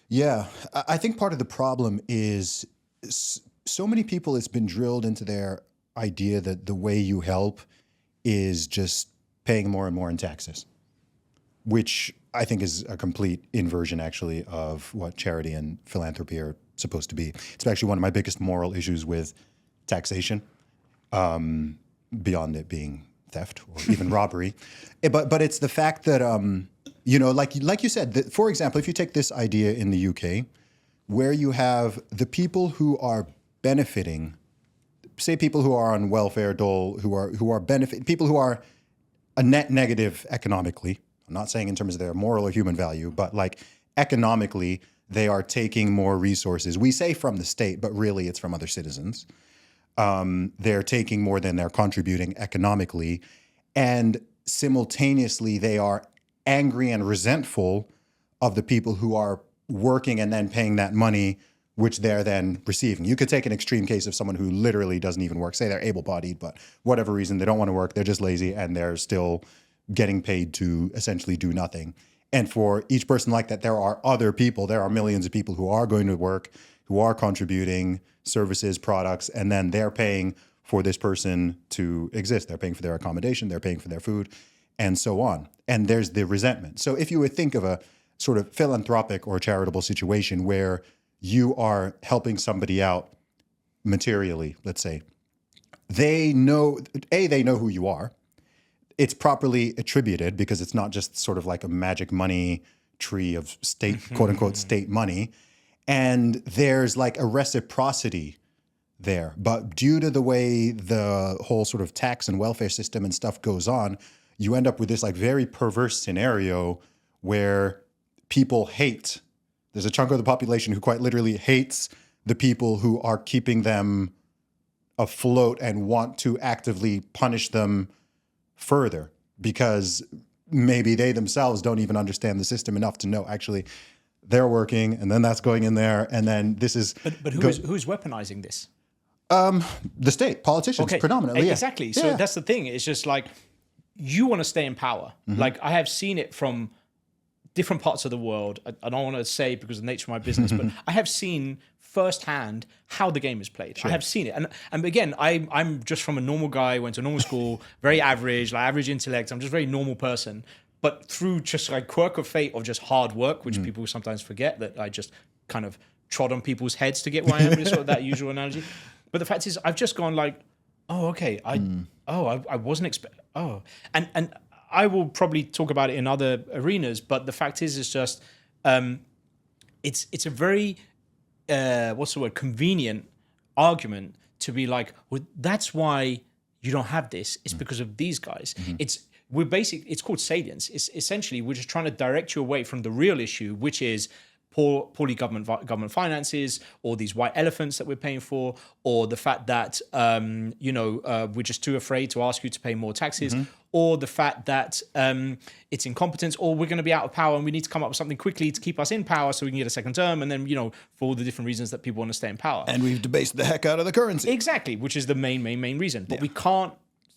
Yeah, I think part of the problem is so many people, it's been drilled into their idea that the way you help is just paying more and more in taxes, which I think is a complete inversion, actually, of what charity and philanthropy are supposed to be. It's actually one of my biggest moral issues with taxation, beyond it being theft or even robbery. But it's the fact that, like you said, that, for example, if you take this idea in the UK, where you have the people who are benefiting, say people who are on welfare dole, who are benefiting, people who are a net negative economically. I'm not saying in terms of their moral or human value, but like economically, they are taking more resources. We say from the state, but really it's from other citizens. They're taking more than they're contributing economically. And simultaneously, they are angry and resentful of the people who are working and then paying that money, which they're then receiving. You could take an extreme case of someone who literally doesn't even work. Say they're able-bodied, but whatever reason, they don't want to work. They're just lazy and they're still getting paid to essentially do nothing. And for each person like that, there are other people, there are millions of people who are going to work, who are contributing services, products, and then they're paying for this person to exist. They're paying for their accommodation, they're paying for their food, and so on. And there's the resentment. So if you would think of a sort of philanthropic or charitable situation where you are helping somebody out materially, let's say, they know who you are. It's properly attributed because it's not just sort of like a magic money tree of state, quote unquote, state money. And there's like a reciprocity there. But due to the way the whole sort of tax and welfare system and stuff goes on, you end up with this like very perverse scenario where people hate. There's a chunk of the population who quite literally hates the people who are keeping them afloat and want to actively punish them further because maybe they themselves don't even understand the system enough to know actually they're working and then that's going in there and then this is... But who's weaponizing this? The state, politicians, predominantly. Exactly. So that's the thing. It's just like you want to stay in power. Like I have seen it from different parts of the world. I don't want to say because of the nature of my business, but I have seen firsthand how the game is played. Sure. I have seen it. And again, I'm just from a normal guy, went to normal school, very average, like average intellect. I'm just a very normal person. But through just like quirk of fate of just hard work, which people sometimes forget that I just kind of trod on people's heads to get where I am, just sort of that usual analogy. But the fact is, I've just gone like, oh, okay, I wasn't expecting, and I will probably talk about it in other arenas, but the fact is, it's just, it's a very, convenient argument to be like, well, that's why you don't have this. It's because of these guys. It's called salience. It's essentially, we're just trying to direct you away from the real issue, which is poorly government finances, or these white elephants that we're paying for, or the fact that we're just too afraid to ask you to pay more taxes, or the fact that it's incompetence, or we're going to be out of power and we need to come up with something quickly to keep us in power so we can get a second term, and then for all the different reasons that people want to stay in power. And we've debased the heck out of the currency. Exactly, which is the main reason. But we can't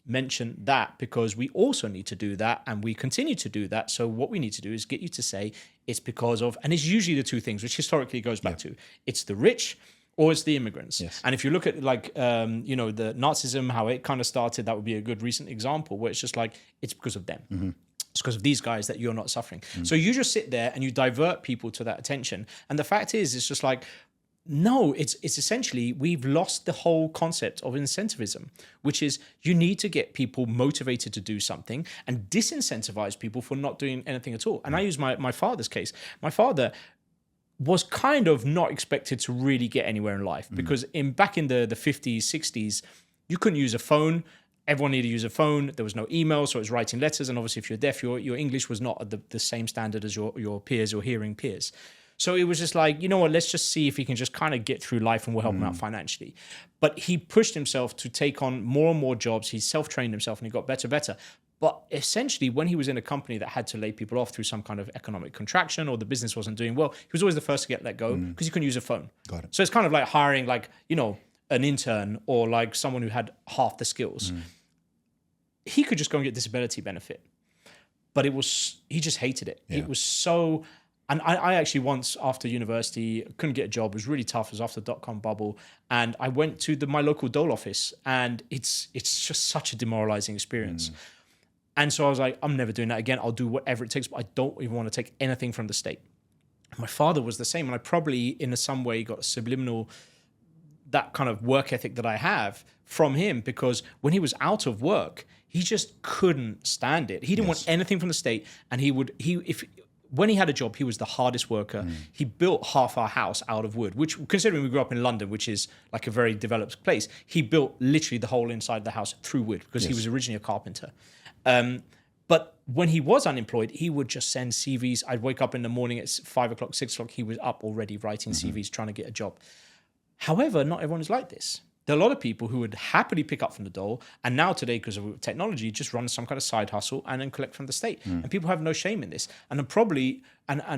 mention that because we also need to do that and we continue to do that. So what we need to do is get you to say it's because of, and it's usually the two things, which historically it goes back to, it's the rich or it's the immigrants. Yes. And if you look at like, the Nazism, how it kind of started, that would be a good recent example where it's just like, it's because of them. It's because of these guys that you're not suffering. So you just sit there and you divert people to that attention. And the fact is, it's just like, no, it's essentially, we've lost the whole concept of incentivism, which is you need to get people motivated to do something and disincentivize people for not doing anything at all. And I use my father's case. My father was kind of not expected to really get anywhere in life because back in the 50s, 60s, you couldn't use a phone. Everyone needed to use a phone. There was no email, so it was writing letters. And obviously, if you're deaf, your English was not at the same standard as your peers, your hearing peers. So it was just like, you know what, let's just see if he can just kind of get through life and we'll help him out financially. But he pushed himself to take on more and more jobs. He self-trained himself and he got better. But essentially, when he was in a company that had to lay people off through some kind of economic contraction or the business wasn't doing well, he was always the first to get let go because he couldn't use a phone. Got it. So it's kind of like hiring like, you know, an intern or like someone who had half the skills. He could just go and get disability benefit. But he just hated it. Yeah. It was so, and I actually once after university couldn't get a job. It was really tough. It was after the .com bubble. And I went to my local dole office and it's just such a demoralizing experience. And so I was like, I'm never doing that again. I'll do whatever it takes, but I don't even want to take anything from the state. My father was the same. And I probably in some way got a subliminal, that kind of work ethic that I have from him, because when he was out of work, he just couldn't stand it. He didn't want anything from the state. And when he had a job, he was the hardest worker. He built half our house out of wood, which, considering we grew up in London, which is like a very developed place, he built literally the whole inside of the house through wood because he was originally a carpenter. But when he was unemployed, he would just send CVs. I'd wake up in the morning at 5 o'clock, 6 o'clock. He was up already writing CVs, trying to get a job. However, not everyone is like this. There are a lot of people who would happily pick up from the dole, and now today, because of technology, just run some kind of side hustle and then collect from the state. And people have no shame in this. And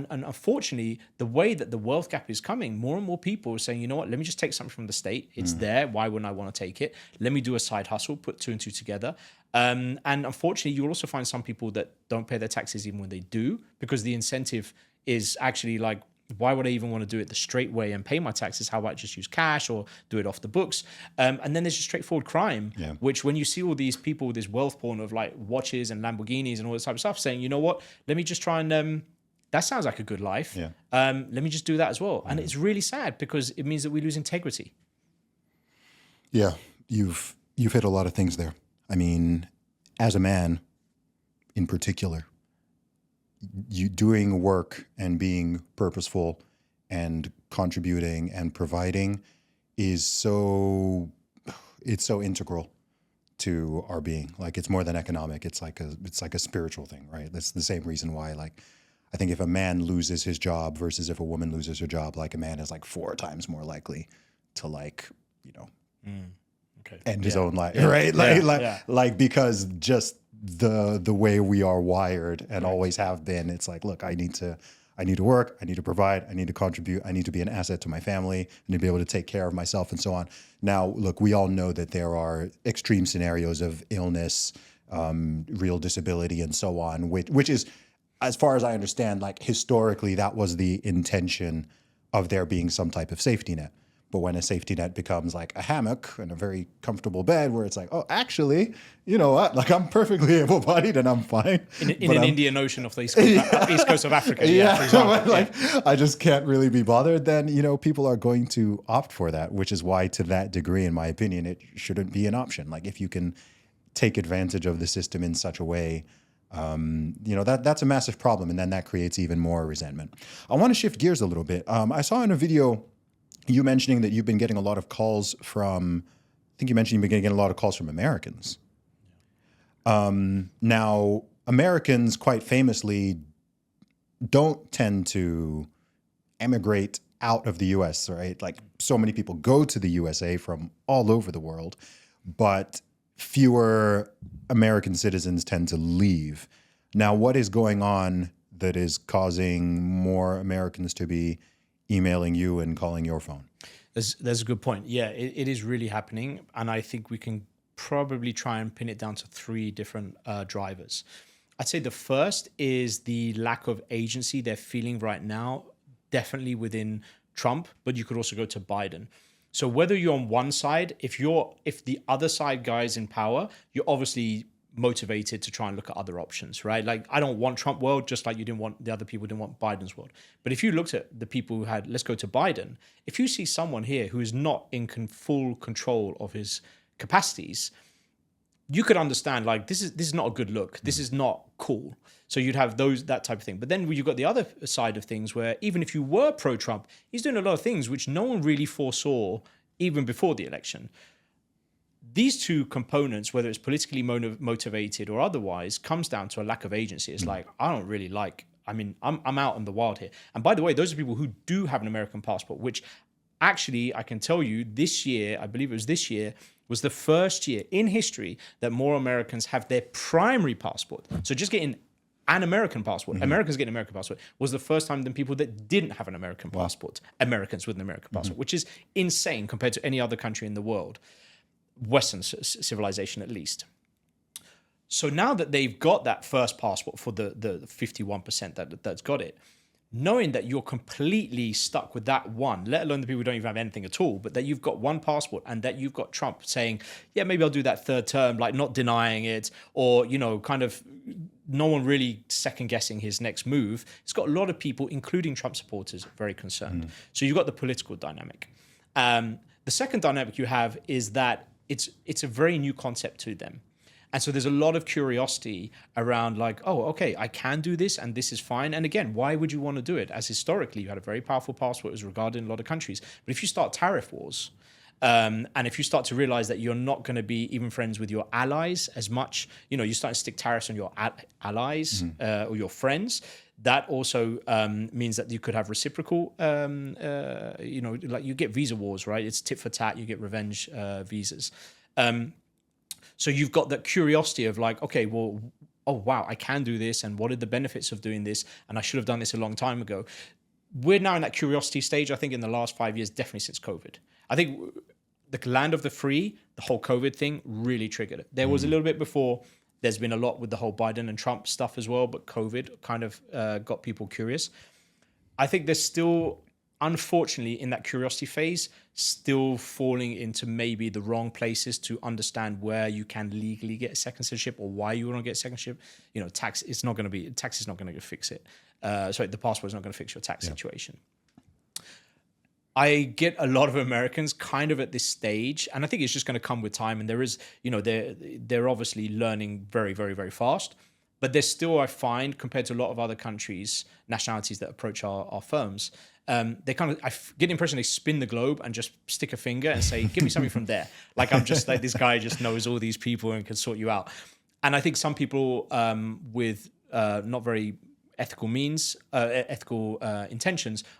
unfortunately, the way that the wealth gap is coming, more and more people are saying, you know what, let me just take something from the state. It's there. Why wouldn't I want to take it? Let me do a side hustle, put two and two together. And unfortunately, you'll also find some people that don't pay their taxes even when they do, because the incentive is actually like, why would I even want to do it the straight way and pay my taxes? How about just use cash or do it off the books? And then there's just straightforward crime, which when you see all these people with this wealth porn of like watches and Lamborghinis and all this type of stuff saying, you know what, let me just try and, that sounds like a good life. Let me just do that as well. And it's really sad because it means that we lose integrity. Yeah, you've hit a lot of things there. I mean, as a man in particular, you doing work and being purposeful and contributing and providing is so integral to our being. Like, it's more than economic. It's like a spiritual thing, right? That's the same reason why, like, I think if a man loses his job versus if a woman loses her job, like, a man is like 4 times more likely to, like, you know, end his own life, right? Like because just the way we are wired and always have been, it's like, look, I need to work, I need to provide, I need to contribute, I need to be an asset to my family, I need to be able to take care of myself and so on. Now, look, we all know that there are extreme scenarios of illness, real disability and so on, which is, as far as I understand, like historically, that was the intention of there being some type of safety net. But when a safety net becomes like a hammock and a very comfortable bed where it's like, oh, actually, you know what? Like, I'm perfectly able-bodied and I'm fine. In an Indian Ocean off the east coast of Africa, for example. I just can't really be bothered. Then, you know, people are going to opt for that, which is why, to that degree, in my opinion, it shouldn't be an option. Like, if you can take advantage of the system in such a way, you know, that's a massive problem. And then that creates even more resentment. I want to shift gears a little bit. I saw in a video you mentioning that you've been getting a lot of calls from, I think you mentioned you've been getting a lot of calls from Americans. Now, Americans quite famously don't tend to emigrate out of the US, right? Like, so many people go to the USA from all over the world, but fewer American citizens tend to leave. Now, what is going on that is causing more Americans to be emailing you and calling your phone? There's a good point. Yeah, it is really happening. And I think we can probably try and pin it down to 3 different drivers. I'd say the first is the lack of agency they're feeling right now, definitely within Trump, but you could also go to Biden. So whether you're on one side, if the other side guy is in power, you're obviously motivated to try and look at other options, right? Like, I don't want Trump world, just like the other people didn't want Biden's world. But if you looked at the people who had, let's go to Biden, if you see someone here who is not in full control of his capacities, you could understand, like, this is not a good look. This is not cool. So you'd have that type of thing. But then you've got the other side of things where even if you were pro-Trump, he's doing a lot of things which no one really foresaw even before the election. These 2 components, whether it's politically motivated or otherwise, comes down to a lack of agency. It's like, I don't really like I mean, I'm out in the wild here. And by the way, those are people who do have an American passport, which actually I can tell you this year, I believe it was this year, was the first year in history that more Americans have their primary passport. So just getting an American passport, Americans getting an American passport, was the first time than people that didn't have an American passport, Americans with an American passport, which is insane compared to any other country in the world, Western civilization at least. So now that they've got that first passport for the 51% that's got it, knowing that you're completely stuck with that one, let alone the people who don't even have anything at all, but that you've got one passport and that you've got Trump saying, yeah, maybe I'll do that third term, like not denying it, or, you know, kind of no one really second guessing his next move. It's got a lot of people, including Trump supporters, very concerned. So you've got the political dynamic. The second dynamic you have is that it's a very new concept to them. And so there's a lot of curiosity around like, oh, okay, I can do this and this is fine. And again, why would you want to do it? As historically, you had a very powerful passport, it was regarded in a lot of countries. But if you start tariff wars, and if you start to realize that you're not going to be even friends with your allies as much, you know, you start to stick tariffs on your allies or your friends, that also means that you could have reciprocal, you know, like you get visa wars, right? It's tit for tat, you get revenge visas. So you've got that curiosity of like, okay, well, oh, wow, I can do this. And what are the benefits of doing this? And I should have done this a long time ago. We're now in that curiosity stage, I think, in the last 5 years, definitely since COVID. I think the land of the free, the whole COVID thing really triggered it. There was a little bit before. There's been a lot with the whole Biden and Trump stuff as well, but COVID kind of got people curious. I think there's still, unfortunately, in that curiosity phase, still falling into maybe the wrong places to understand where you can legally get a second citizenship or why you want to get a second citizenship. You know, tax is not going to fix it. Sorry, the passport is not going to fix your tax situation. I get a lot of Americans kind of at this stage, and I think it's just going to come with time. And there is, you know, they're obviously learning very, very, very fast. But there's still, I find, compared to a lot of other countries, nationalities that approach our firms, they kind of, I get the impression they spin the globe and just stick a finger and say, give me something from there. Like I'm just like, this guy just knows all these people and can sort you out. And I think some people with not very ethical intentions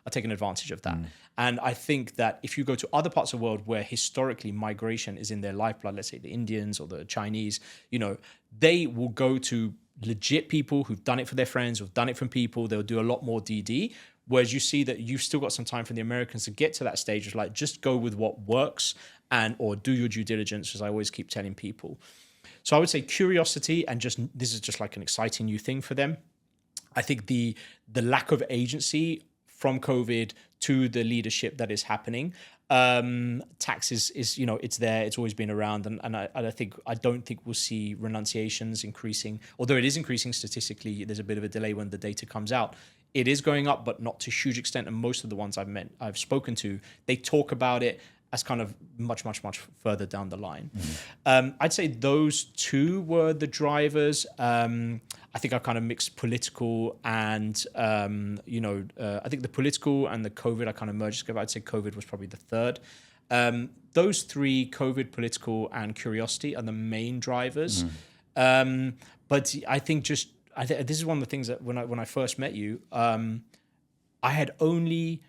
are taking advantage of that. And I think that if you go to other parts of the world where historically migration is in their lifeblood, let's say the Indians or the Chinese, you know, they will go to legit people who've done it for their friends, who've done it from people. They'll do a lot more DD. Whereas you see that you've still got some time for the Americans to get to that stage of like, just go with what works or do your due diligence, as I always keep telling people. So I would say curiosity and just, this is just like an exciting new thing for them. I think the lack of agency from COVID to the leadership that is happening, tax is you know, it's there, it's always been around, and I don't think we'll see renunciations increasing, although it is increasing statistically. There's a bit of a delay when the data comes out. It is going up, but not to a huge extent. And most of the ones I've spoken to, they talk about it as kind of much further down the line. I'd say those two were the drivers. I think I kind of mixed political and, you know, I think the political and the COVID, I kind of merged together. I'd say COVID was probably the third. Those three, COVID, political, and curiosity, are the main drivers. But I think this is one of the things that when I first met you, I had only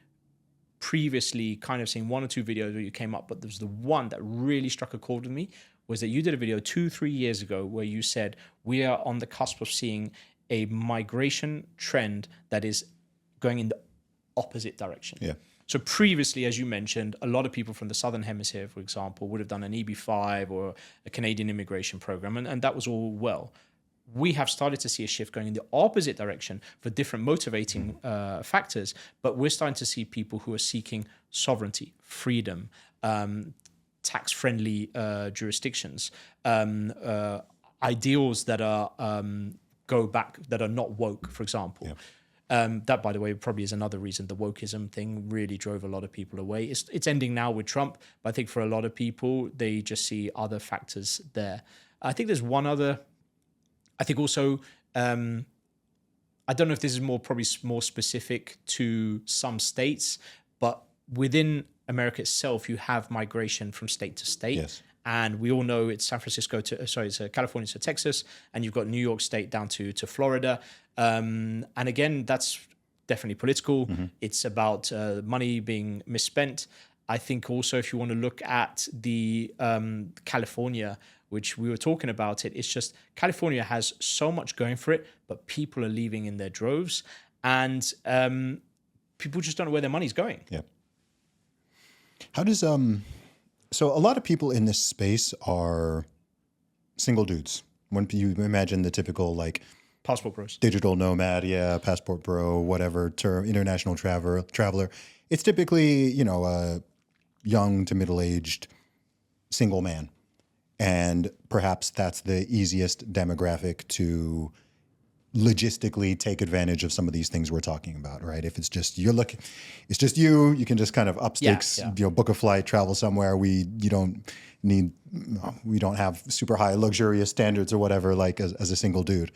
previously kind of seen one or two videos where you came up, but there was the one that really struck a chord with me, was that you did a video 2-3 years ago where you said, we are on the cusp of seeing a migration trend that is going in the opposite direction. Yeah. So previously, as you mentioned, a lot of people from the Southern Hemisphere, for example, would have done an EB-5 or a Canadian immigration program, and that was all well. We have started to see a shift going in the opposite direction for different motivating factors, but we're starting to see people who are seeking sovereignty, freedom, tax-friendly jurisdictions, ideals that are go back, that are not woke, for example. Yeah. That, by the way, probably is another reason the wokeism thing really drove a lot of people away. It's ending now with Trump, but I think for a lot of people, they just see other factors there. I think there's one other. I think also, I don't know if this is probably more specific to some states, but within America itself, you have migration from state to state. Yes. And we all know it's it's California to Texas, and you've got New York State down to Florida. And again, that's definitely political. It's about money being misspent. I think also if you want to look at the California, which we were talking about it's just California has so much going for it, but people are leaving in their droves, and people just don't know where their money's going. Yeah. How does so a lot of people in this space are single dudes. When you imagine the typical like Passport bros. digital nomad, passport bro, whatever term, international traveler, it's typically, a young to middle-aged single man. And perhaps that's the easiest demographic to logistically take advantage of some of these things we're talking about, right? If it's just it's just you can just kind of up sticks, book a flight, travel somewhere. We don't have super high luxurious standards or whatever, like as a single dude.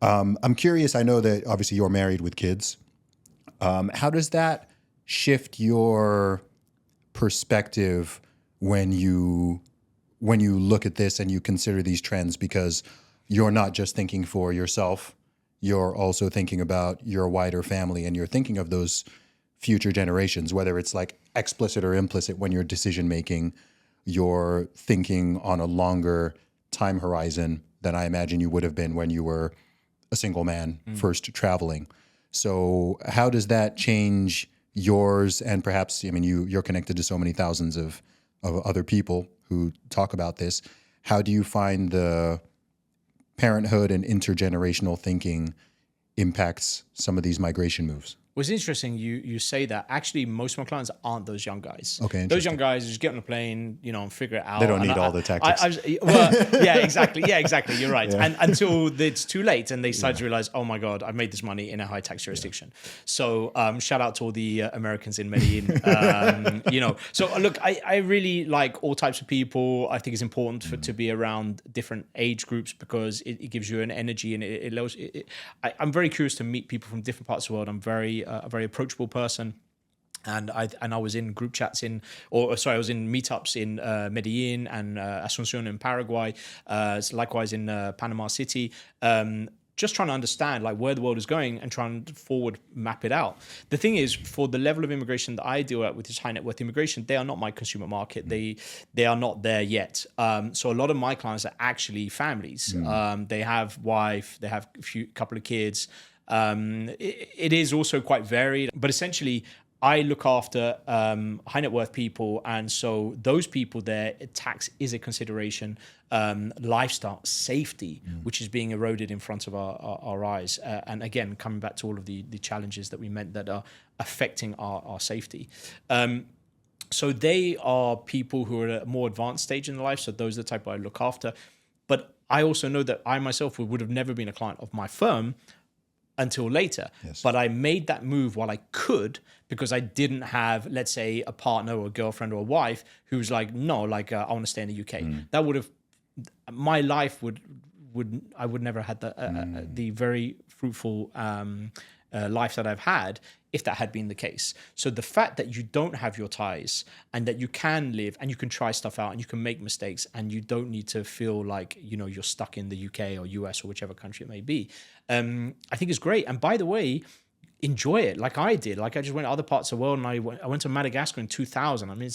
I'm curious, I know that obviously you're married with kids. How does that shift your perspective when you look at this and you consider these trends, because you're not just thinking for yourself, you're also thinking about your wider family, and you're thinking of those future generations, whether it's like explicit or implicit when you're decision making, you're thinking on a longer time horizon than I imagine you would have been when you were a single man first traveling. So how does that change yours? And perhaps, you're connected to so many thousands of other people who talk about this. How do you find the parenthood and intergenerational thinking impacts some of these migration moves? Well, it's interesting you say that. Actually, most of my clients aren't those young guys. Okay, those young guys just get on a plane, and figure it out. They don't need all the tactics. Exactly. Yeah, exactly. You're right. Yeah. And until it's too late and they start to realize, oh my God, I've made this money in a high tax jurisdiction. Yeah. So shout out to all the Americans in Medellin. So look, I really like all types of people. I think it's important to be around different age groups, because it gives you an energy, and it allows. I'm very curious to meet people from different parts of the world. I'm a very approachable person, and I was in group chats I was in meetups in Medellin and Asunción in Paraguay, likewise in Panama City, just trying to understand like where the world is going and trying to forward map it out. The thing is, for the level of immigration that I deal with, which is high net worth immigration, they are not my consumer market. They are not there yet. So a lot of my clients are actually families. They have wife, they have couple of kids. It is also quite varied, but essentially I look after high net worth people, and so those people there, tax is a consideration. Lifestyle, safety, which is being eroded in front of our eyes, and again, coming back to all of the challenges that we meant that are affecting our safety. So they are people who are at a more advanced stage in life. So those are the type I look after. But I also know that I myself would have never been a client of my firm until later. Yes. But I made that move while I could, because I didn't have, let's say, a partner or a girlfriend or a wife who's like, no, like I want to stay in the UK. That would have, my life I would never have had the very fruitful life that I've had if that had been the case. So the fact that you don't have your ties, and that you can live and you can try stuff out and you can make mistakes, and you don't need to feel like, you're stuck in the UK or US or whichever country it may be, I think is great. And by the way, enjoy it like I did. Like I just went to other parts of the world, and I went to Madagascar in 2000. I mean,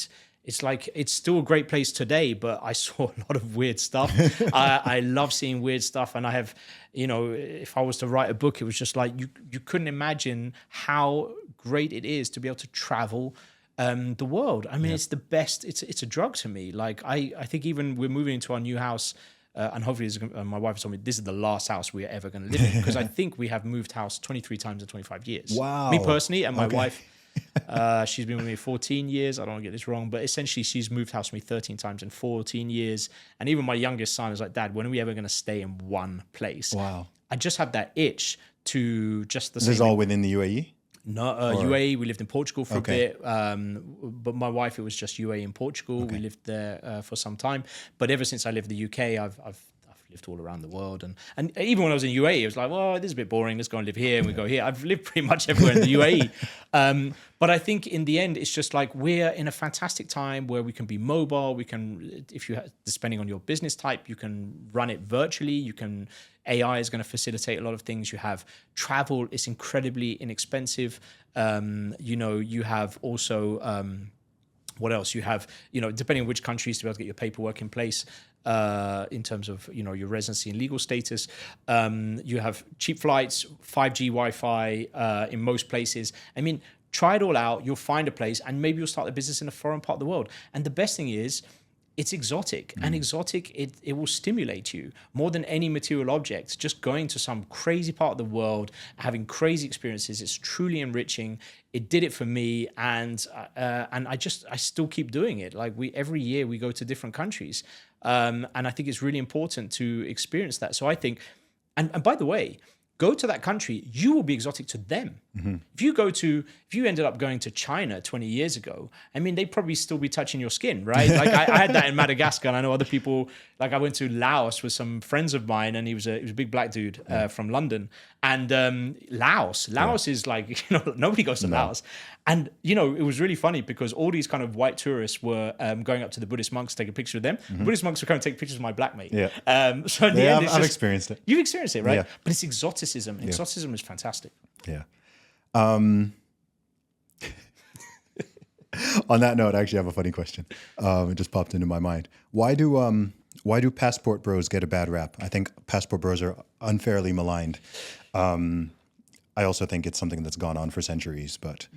it's like, it's still a great place today, but I saw a lot of weird stuff. I love seeing weird stuff. And I have, if I was to write a book, it was just like, you couldn't imagine how great it is to be able to travel the world. I mean, it's the best. It's a drug to me. Like I think even we're moving into our new house, and hopefully my wife told me this is the last house we are ever going to live in, because I think we have moved house 23 times in 25 years. Wow. Me personally, and my wife, she's been with me 14 years. I don't want to get this wrong, but essentially she's moved house with me 13 times in 14 years. And even my youngest son is like, Dad, when are we ever going to stay in one place? Wow. I just have that itch to just the same. This is all within the UAE? No, UAE. We lived in Portugal for a bit, but my wife, it was just UAE and Portugal. We lived there for some time. But ever since I lived in the UK, I've lived all around the world. And even when I was in UAE, it was like, well, this is a bit boring. Let's go and live here. And we go here. I've lived pretty much everywhere in the UAE. But I think in the end, it's just like we're in a fantastic time where we can be mobile. We can, if you, depending on your business type, you can run it virtually. AI is going to facilitate a lot of things. You have travel. It's incredibly inexpensive. You have also, what else? You have, depending on which countries to be able to get your paperwork in place in terms of, your residency and legal status. You have cheap flights, 5G Wi-Fi in most places. I mean, try it all out. You'll find a place and maybe you'll start a business in a foreign part of the world. And the best thing is, it's exotic, and exotic, it will stimulate you more than any material object. Just going to some crazy part of the world, having crazy experiences, it's truly enriching. It did it for me, and I still keep doing it. Like every year we go to different countries, and I think it's really important to experience that. So I think, and by the way, go to that country, you will be exotic to them. Mm-hmm. If you ended up going to China 20 years ago, I mean, they'd probably still be touching your skin, right? Like I had that in Madagascar, and I know other people, like I went to Laos with some friends of mine, and he was a big black dude from London. And Laos is like, nobody goes to Laos. And, it was really funny because all these kind of white tourists were going up to the Buddhist monks to take a picture with them. Mm-hmm. The Buddhist monks were coming to take pictures of my black mate. Yeah. So in the end, I've experienced it. You've experienced it, right? Yeah. But it's exoticism. Yeah. Exoticism is fantastic. Yeah. On that note, I actually have a funny question. It just popped into my mind. Why do passport bros get a bad rap? I think passport bros are unfairly maligned. I also think it's something that's gone on for centuries, but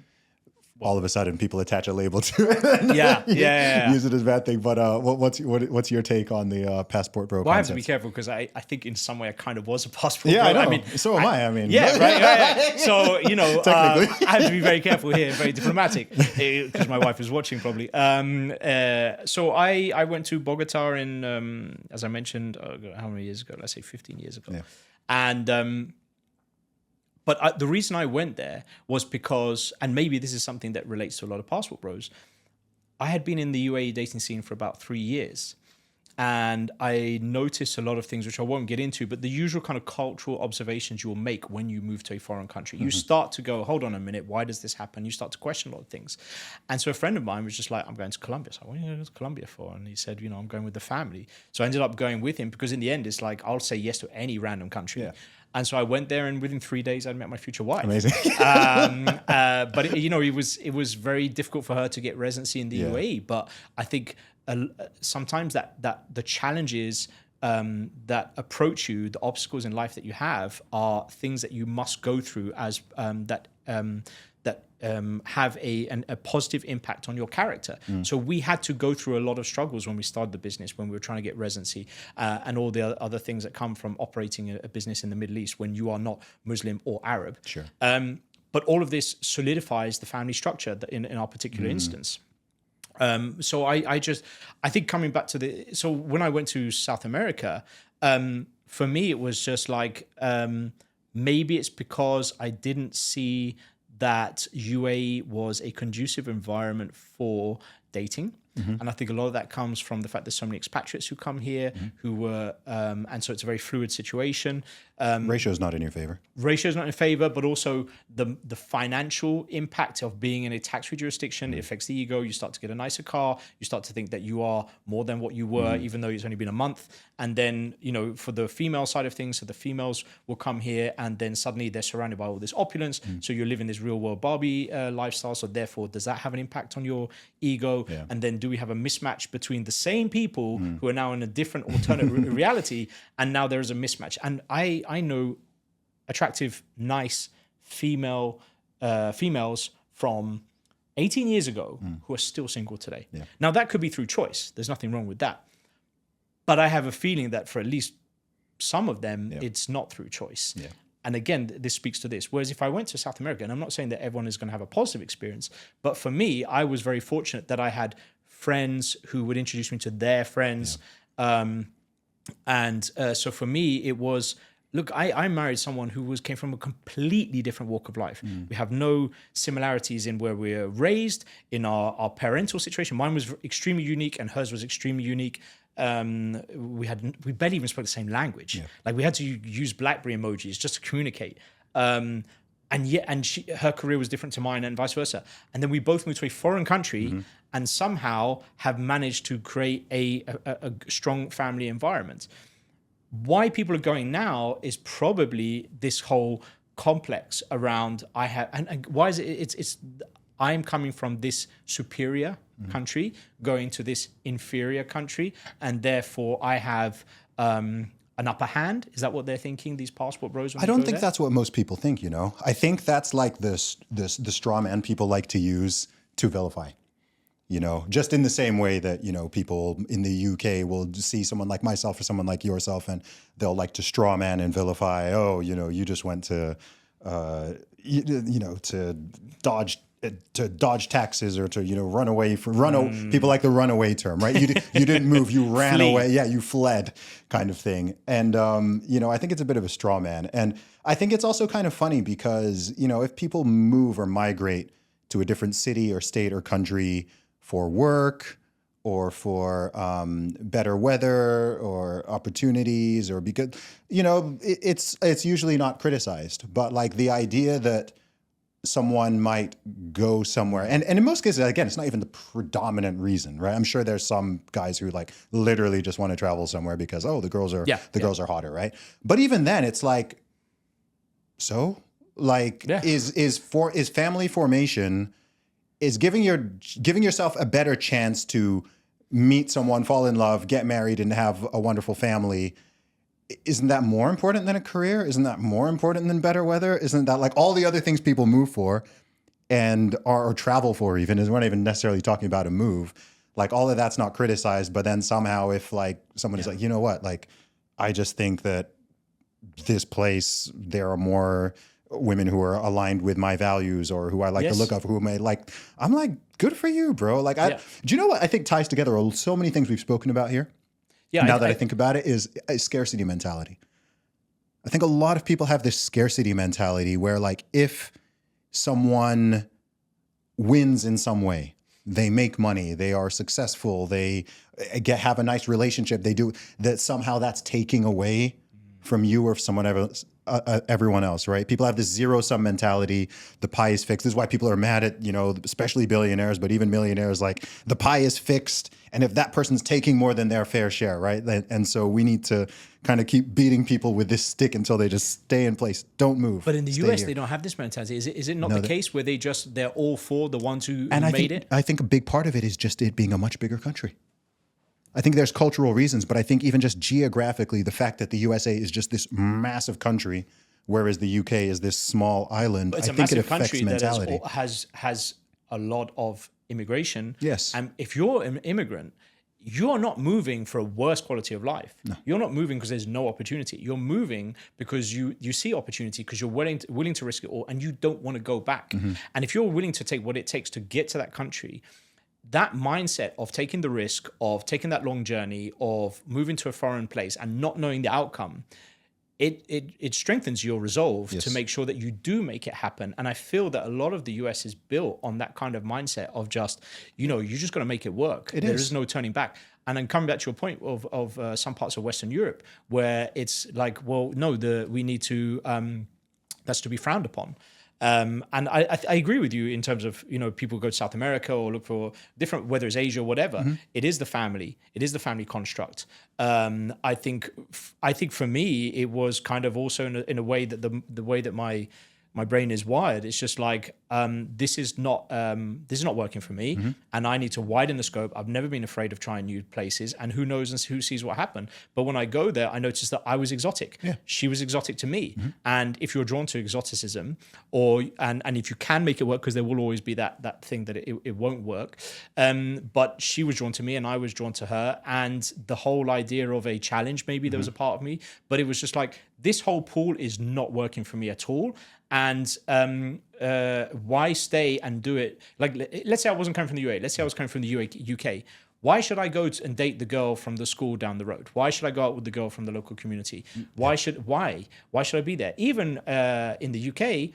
all of a sudden people attach a label to it. Yeah. Use it as a bad thing. But what's your take on the passport bro? Well, I have to be careful because I think in some way I kind of was a passport bro. I know. I mean, so am I. I mean, yeah, right. So I have to be very careful here, very diplomatic, because my wife is watching probably. So I went to Bogota in, as I mentioned, how many years ago? Let's say 15 years ago, and. But the reason I went there was because, and maybe this is something that relates to a lot of passport bros, I had been in the UAE dating scene for about 3 years. And I noticed a lot of things, which I won't get into, but the usual kind of cultural observations you will make when you move to a foreign country. You start to go, hold on a minute, why does this happen? You start to question a lot of things. And so a friend of mine was just like, I'm going to Colombia. So what are you going to Colombia for? And he said, I'm going with the family. So I ended up going with him because in the end, it's like, I'll say yes to any random country. Yeah. And so I went there, and within 3 days, I'd met my future wife. Amazing. But it was very difficult for her to get residency in the UAE. But I think sometimes that the challenges that approach you, the obstacles in life that you have, are things that you must go through as that have a positive impact on your character. So we had to go through a lot of struggles when we started the business, when we were trying to get residency, and all the other things that come from operating a business in the Middle East when you are not Muslim or Arab. Sure. But all of this solidifies the family structure in our particular instance. So I think coming back to so when I went to South America, for me, it was just like, maybe it's because I didn't see that UAE was a conducive environment for dating. And I think a lot of that comes from the fact there's so many expatriates who come here who were, and so it's a very fluid situation. Ratio is not in your favor. Ratio is not in favor, but also the financial impact of being in a tax-free jurisdiction, it affects the ego. You start to get a nicer car. You start to think that you are more than what you were, even though it's only been a month. And then, for the female side of things, so the females will come here, and then suddenly they're surrounded by all this opulence. So you're living this real-world Barbie lifestyle. So therefore, does that have an impact on your ego? Yeah. And then do we have a mismatch between the same people who are now in a different alternate reality, and now there is a mismatch? And I know attractive, nice females from 18 years ago who are still single today. Yeah. Now, that could be through choice. There's nothing wrong with that. But I have a feeling that for at least some of them, it's not through choice. Yeah. And again, this speaks to this. Whereas if I went to South America, and I'm not saying that everyone is going to have a positive experience, but for me, I was very fortunate that I had friends who would introduce me to their friends. So for me, it was look, I married someone who came from a completely different walk of life. We have no similarities in where we were raised, in our parental situation. Mine was extremely unique and hers was extremely unique. We barely even spoke the same language. Like we had to use BlackBerry emojis just to communicate. Her career was different to mine and vice versa. And then we both moved to a foreign country and somehow have managed to create a strong family environment. Why people are going now is probably this whole complex around why is it's I'm coming from this superior country going to this inferior country, and therefore I have an upper hand. Is that what they're thinking, these passport bros? I don't think that's what most people think, you know. I think that's like the straw man people like to use to vilify. You know, just in the same way that, you know, people in the UK will see someone like myself or someone like yourself and they'll like to straw man and vilify, oh, you know, you just went to, to dodge taxes or to, you know, run away from, people like the runaway term, right? You didn't move, you ran away. Yeah, you fled kind of thing. And, you know, I think it's a bit of a straw man. And I think it's also kind of funny because, you know, if people move or migrate to a different city or state or country for work or for better weather or opportunities or because, you know, it's usually not criticized. But like the idea that someone might go somewhere, and in most cases, again, it's not even the predominant reason, right? I'm sure there's some guys who like literally just want to travel somewhere because, oh, the girls are hotter, right? But even then, it's like, so like is family formation is giving yourself a better chance to meet someone, fall in love, get married, and have a wonderful family. Isn't that more important than a career? Isn't that more important than better weather? Isn't that like all the other things people move for and or travel for even, is we're not even necessarily talking about a move. Like all of that's not criticized, but then somehow if like someone is like, you know what, like I just think that this place, there are more women who are aligned with my values or who I like the look of, who may like, I'm like, good for you, bro. Like, do you know what I think ties together so many things we've spoken about here? Yeah. Now that I think about it, is a scarcity mentality. I think a lot of people have this scarcity mentality where like, if someone wins in some way, they make money, they are successful, they have a nice relationship, they do that, somehow that's taking away from you or someone else, everyone else, right? People have this zero-sum mentality. The pie is fixed. This is why people are mad at, you know, especially billionaires, but even millionaires, like the pie is fixed. And if that person's taking more than their fair share, right? And so we need to kind of keep beating people with this stick until they just stay in place. Don't move. But in the US, they don't have this mentality. Is it not the case where they're all for the ones who made it? I think a big part of it is just it being a much bigger country. I think there's cultural reasons, but I think even just geographically, the fact that the USA is just this massive country, whereas the UK is this small island, I think it affects mentality. That has a lot of immigration. Yes. And if you're an immigrant, you're not moving for a worse quality of life. No. You're not moving because there's no opportunity. You're moving because you see opportunity, because you're willing to risk it all and you don't want to go back. Mm-hmm. And if you're willing to take what it takes to get to that country, that mindset of taking the risk, of taking that long journey, of moving to a foreign place and not knowing the outcome, it strengthens your resolve to make sure that you do make it happen. And I feel that a lot of the US is built on that kind of mindset of just, you know, you just got to make it work. There is no turning back. And then coming back to your point of some parts of Western Europe where it's like, well, no, we need to, that's to be frowned upon. And I agree with you in terms of, you know, people go to South America or look for different, whether it's Asia or whatever. Mm-hmm. It is the family construct. I think for me it was kind of also in a way that the way that my brain is wired, it's just like this is not working for me, mm-hmm. and I need to widen the scope. I've never been afraid of trying new places, and who knows and who sees what happened. But when I go there, I noticed that I was exotic. Yeah. She was exotic to me, mm-hmm. and if you're drawn to exoticism, and if you can make it work, because there will always be that thing that it won't work. But she was drawn to me, and I was drawn to her, and the whole idea of a challenge, maybe mm-hmm. there was a part of me, but it was just like this whole pool is not working for me at all. And why stay and do it? Like, let's say I wasn't coming from the UAE. Let's say I was coming from the UK. Why should I go and date the girl from the school down the road? Why should I go out with the girl from the local community? Why should I be there? Even in the UK,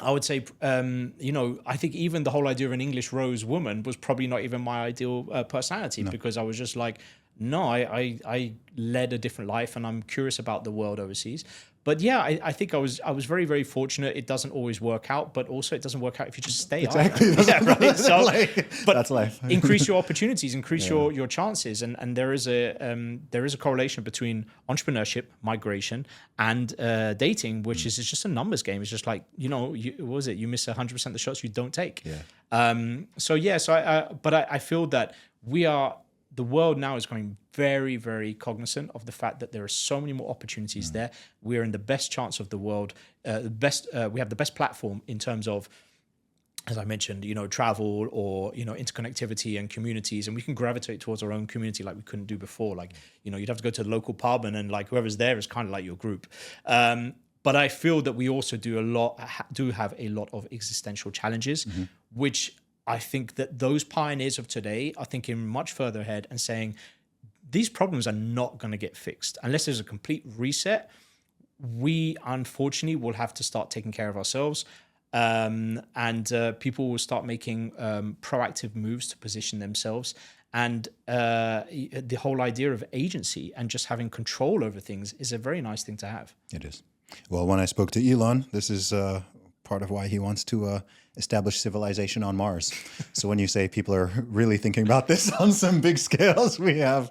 I would say, I think even the whole idea of an English rose woman was probably not even my ideal personality, because I was just like, no, I led a different life and I'm curious about the world overseas. But yeah, I think I was very, very fortunate. It doesn't always work out, but also it doesn't work out if you just stay. Exactly. Yeah, right. So, but that's life. Increase your opportunities, increase your chances, and there is a correlation between entrepreneurship, migration, and dating, which is just a numbers game. It's just like, what was it? You miss 100% of the shots you don't take. Yeah. But I feel that the world now is going very, very cognizant of the fact that there are so many more opportunities there. We're in the best chance of the world. We have the best platform in terms of, as I mentioned, travel or, interconnectivity and communities, and we can gravitate towards our own community like we couldn't do before. Like, you'd have to go to the local pub and then like whoever's there is kind of like your group. But I feel that we also do have a lot of existential challenges, which I think that those pioneers of today are thinking much further ahead and saying, these problems are not going to get fixed unless there's a complete reset. We unfortunately will have to start taking care of ourselves, and people will start making proactive moves to position themselves. And the whole idea of agency and just having control over things is a very nice thing to have. It is. Well, when I spoke to Elon, this is part of why he wants to establish civilization on Mars. So when you say people are really thinking about this on some big scales, we have,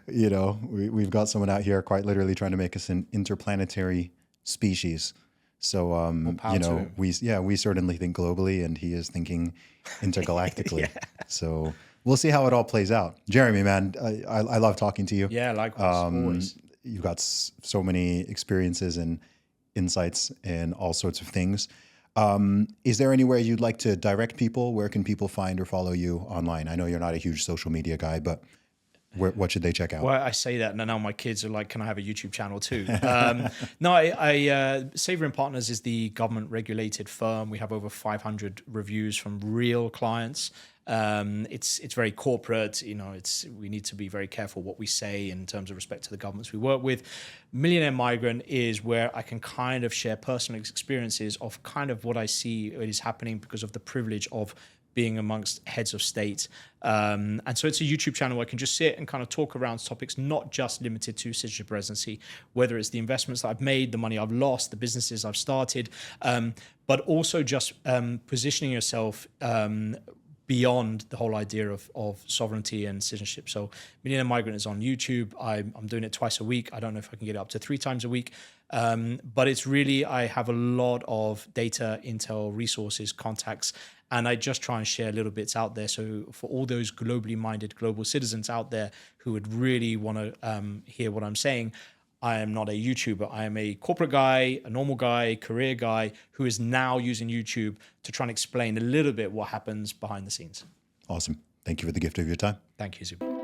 we've got someone out here quite literally trying to make us an interplanetary species. So, we certainly think globally, and he is thinking intergalactically. So we'll see how it all plays out. Jeremy, man, I love talking to you. Yeah, likewise. Always. You've got so many experiences and insights and all sorts of things. Is there anywhere you'd like to direct people? Where can people find or follow you online? I know you're not a huge social media guy, but what should they check out? Well, I say that, and now my kids are like, can I have a YouTube channel too? Savory Partners is the government-regulated firm. We have over 500 reviews from real clients. It's very corporate. We need to be very careful what we say in terms of respect to the governments we work with. Millionaire Migrant is where I can kind of share personal experiences of kind of what I see is happening because of the privilege of being amongst heads of state. And so it's a YouTube channel where I can just sit and kind of talk around topics, not just limited to citizenship residency, whether it's the investments that I've made, the money I've lost, the businesses I've started, but also just positioning yourself beyond the whole idea of sovereignty and citizenship. So Millionaire Migrant is on YouTube. I'm doing it twice a week. I don't know if I can get it up to 3 times a week. But it's really, I have a lot of data, intel, resources, contacts, and I just try and share little bits out there. So for all those globally minded global citizens out there who would really want to hear what I'm saying, I am not a YouTuber. I am a corporate guy, a normal guy, career guy who is now using YouTube to try and explain a little bit what happens behind the scenes. Awesome. Thank you for the gift of your time. Thank you, Zuby.